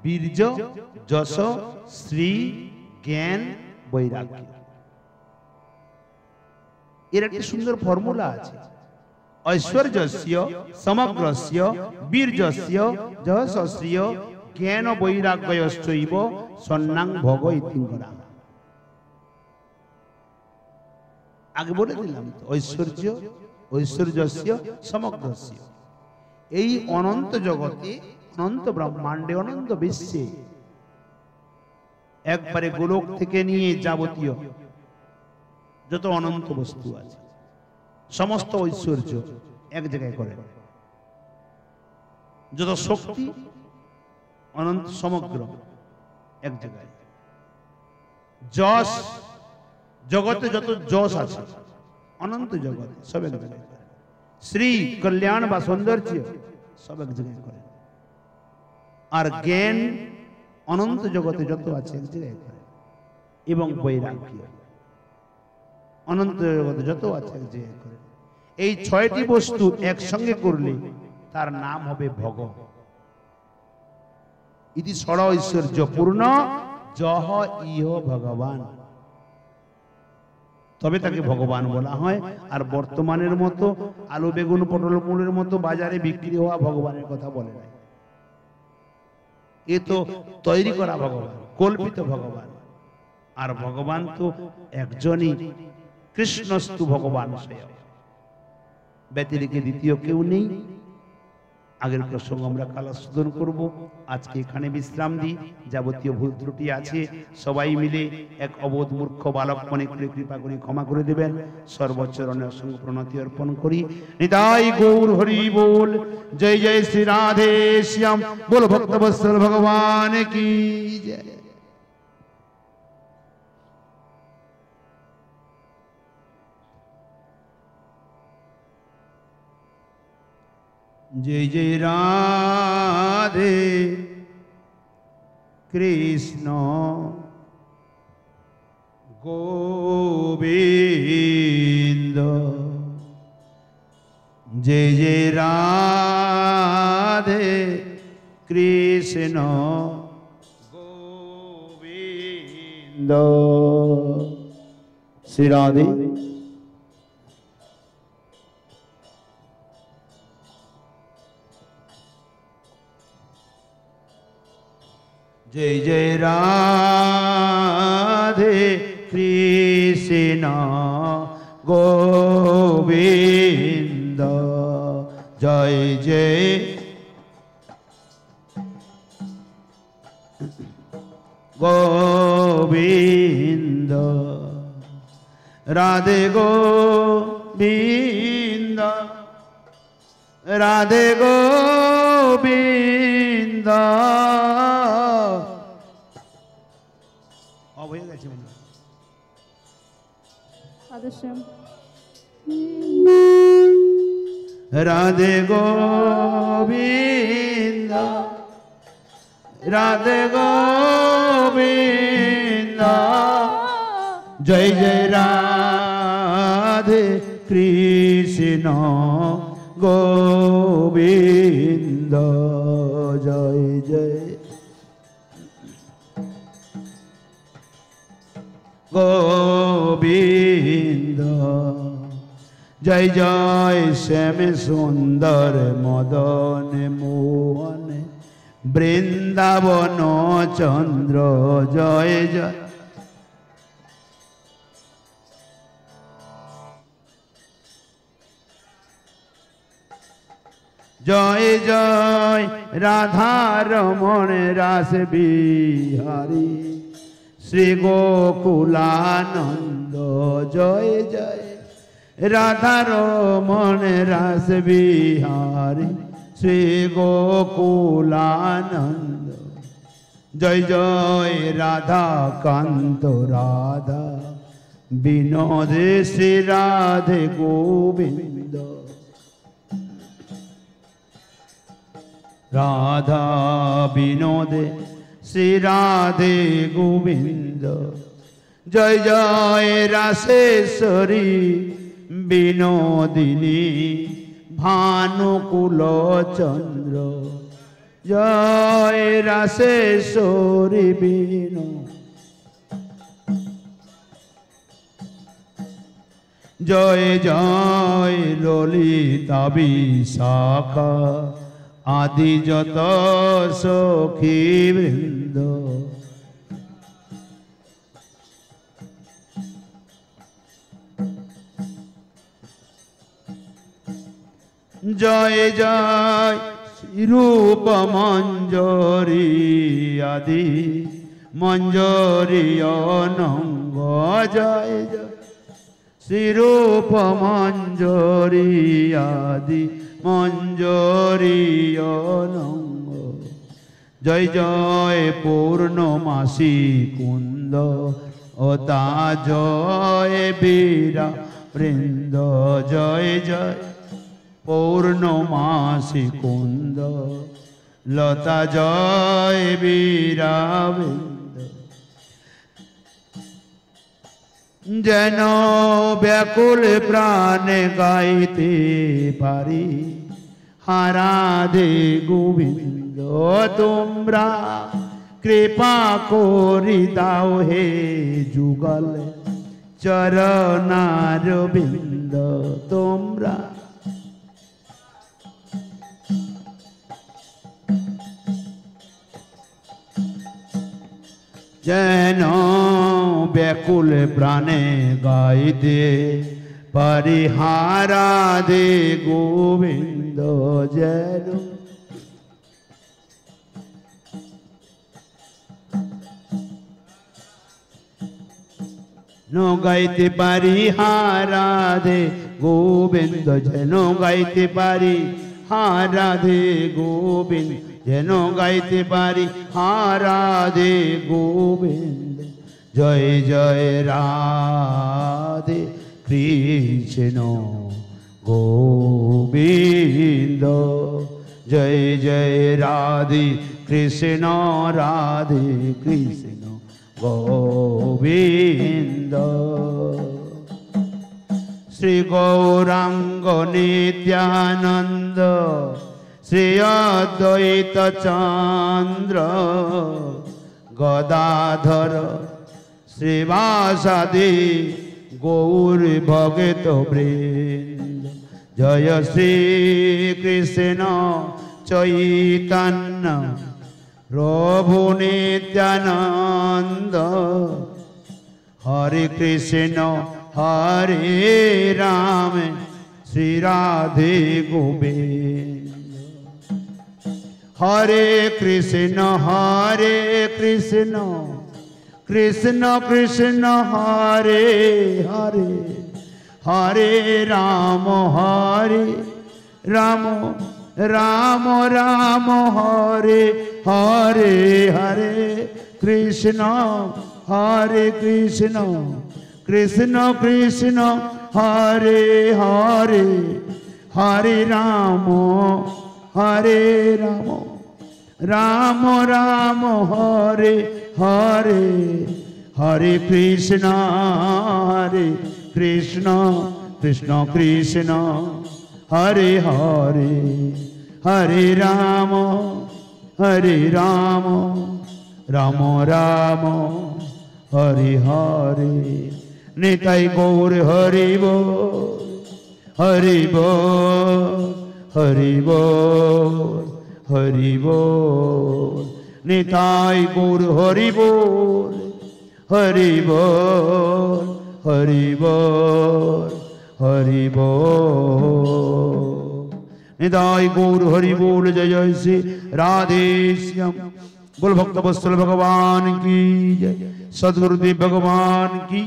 বীর্য, যশ, শ্রী, জ্ঞান, বৈরাগ্য, এর একটি সুন্দর ফর্মুলা আছে। ঐশ্বর্যস্য সমগ্রস্য বীর্যস্য যশস্য জ্ঞান বৈরাগ্যশ্চৈব সন্ন্যাং ভোগ ইতিঙ্গরা। আগে বলে দিলাম তো, ঐশ্বর্য, ঐশ্বর্যস্য সমগ্রস্য, এই অনন্ত জগতে, অনন্ত ব্রহ্মাণ্ডে, অনন্ত বিশ্বে একবারে গোলক থেকে নিয়ে যাবতীয় যত অনন্ত বস্তু আছে সমস্ত ঐশ্বর্য এক জায়গায় করে, যত শক্তি অনন্ত সমগ্র এক জায়গায়, যশ, জগতে যত যশ আছে অনন্ত জগতে সব এক জায়গায় করে, শ্রী, কল্যাণ বা সৌন্দর্য সব এক জায়গায় করে, আর জ্ঞান অনন্ত জগতে যত আছে এক জায়গায় করে, এবং বৈরাগ্য অনন্ত জগতে যত আছে এক জায়গায় করে। এই ছয়টি বস্তু একসঙ্গে করলে তার নাম হবে ভগ। ইতি ষড় ঐশ্বর্য পূর্ণ যহ ইহ ভগবান, তবে তাকে ভগবান বলা হয়। আর বর্তমানের মতো আলু বেগুন পটল মূলের মতো বাজারে বিক্রি হওয়া ভগবানের কথা বলে নাই। এ তো তৈরি করা ভগবান, কল্পিত ভগবান। আর ভগবান তো একজনই, কৃষ্ণস্তু ভগবান স্বয়ং, ব্যতিরেকে দ্বিতীয় কেউ নেই। আগের প্রসঙ্গ আমরা কাল আস্বাদন করব। আজকে এখানে বিশ্রাম দিই। যাবতীয় ভুল ত্রুটি আছে সবাই মিলে এক অবোধ মূর্খ বালক মনে করে কৃপা করে ক্ষমা করে দেবেন। সর্বচরণে অসংখ্য প্রণতি অর্পণ করি। নিতাই গৌর হরি বল। জয় জয় শ্রী রাধে শ্যাম। বল ভক্তবৎসল ভগবান কি জয়। जय जय राधे कृष्ण गोविंद। जय जय राधे कृष्ण गोविंद। श्री राधे। जय जय राधे कृष्ण गोविंद। जय जय गोविंद। राधे गोविंद, राधे गोविंद। राधे गोविंद, राधे गोविंद। जय जय राधे कृष्ण गोविंद। जय जय गोविंद। जय जय श्याम सुंदर मदन मोहन वृंदावन चंद्र। जय जय जय जय राधा रमण रास बिहारी श्री गोकुलानंद। जय जय राधा रमण रास बिहारी श्री गोकुलानंद। जय जय राधा कांत राधा विनोद श्री राधे गोविंद। राधा विनोद श्री राधे गोविंद। जय जय रासेश्वरी বিনোদিনী ভানুকুল চন্দ্র জয় রাসেশ্বরী বিনো জয় জয় ললিতা বিশাখা আদি যত সখী বৃন্দ জয় জয় রূপ মঞ্জরি আদি মঞ্জরি অনঙ্গ জয় জয় শ্রীরূপ মঞ্জরি আদি মঞ্জরি অনঙ্গ জয় জয় পূর্ণমাসী কুন্দ ও তা জয় বীরা বৃন্দ জয় জয় পূর্ণমাসী কুন্দ লতা জয় বীরা বৃন্দ যেন ব্যাকুল প্রাণে গাইতে পারি হারাধে গোবিন্দ তোমরা কৃপা করি দাও হে যুগল চরণার বিন্দ তোমরা যেন ব্যাকুল প্রাণে গাইতে পারি হারাধে গোবিন্দ যেন গাইতে পারি হারাধে গোবিন্দ যেন গাইতে পারি হারাধে গোবিন্দ যেন গাইতে পারি হারাধে গোবিন্দ জয় জয় রাধে কৃষ্ণ গোবিন্দ জয় জয় রাধে কৃষ্ণ রাধে কৃষ্ণ গোবিন্দ শ্রী গৌরাঙ্গ নিত্যানন্দ শ্রী অদ্বৈত চন্দ্র গদাধর শ্রীবাসাদি গৌর ভগত বৃন্দ জয় শ্রী কৃষ্ণ চৈতন্য প্রভু নিত্যানন্দ হরে কৃষ্ণ হরে রাম শ্রী রাধে গোবিন্দ হরে কৃষ্ণ কৃষ্ণ কৃষ্ণ হরে হরে হরে রাম রাম রাম হরে হরে হরে কৃষ্ণ কৃষ্ণ কৃষ্ণ হরে হরে হরে রাম রাম রাম হরে হরে হরে কৃষ্ণ কৃষ্ণ কৃষ্ণ হরে হরে হরে রাম রাম রাম হরে হরে নিতাই গৌর হরি বল হরি বল হরি বল হরি বল নিতাই গৌর হরি বল হরি বল হরি বল হরি বল নিতাই গৌর হরি বল জয় জয় শ্রী রাধে শ্যাম बोल भक्त वत्सल भगवान की जय सद्गुरुदेव भगवान की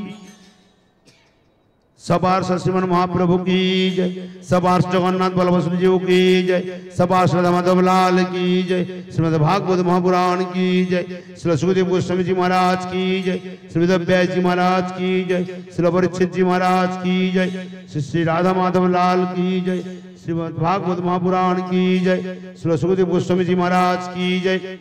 सबार श्रीमन महाप्रभु की जय सबार जगन्नाथ बलभद्र जी की जय सबार श्री माधव लाल की जय श्रीमद भागवत महापुराण की जय श्री सुखदेव गोस्वामी जी महाराज की जय श्रीमद व्यास जी महाराज की जय श्री परीक्षित जी महाराज की जय श्री राधा माधव लाल की जय श्रीमद भागवत महापुराण की जय श्री सुखदेव गोस्वामी जी महाराज की जय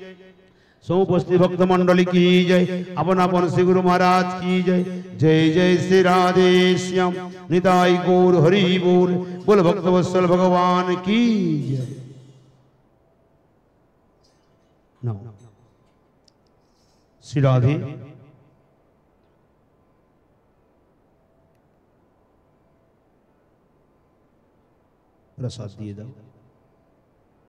समुपस्थित भक्त मंडली की जय। अपन अपन श्री गुरु महाराज की जय। जय जय श्री राधे श्याम निताई गौर हरि बोल। बोल भक्त वत्सल भगवान की जय। नमो श्री राधे। प्रसाद दिए दो।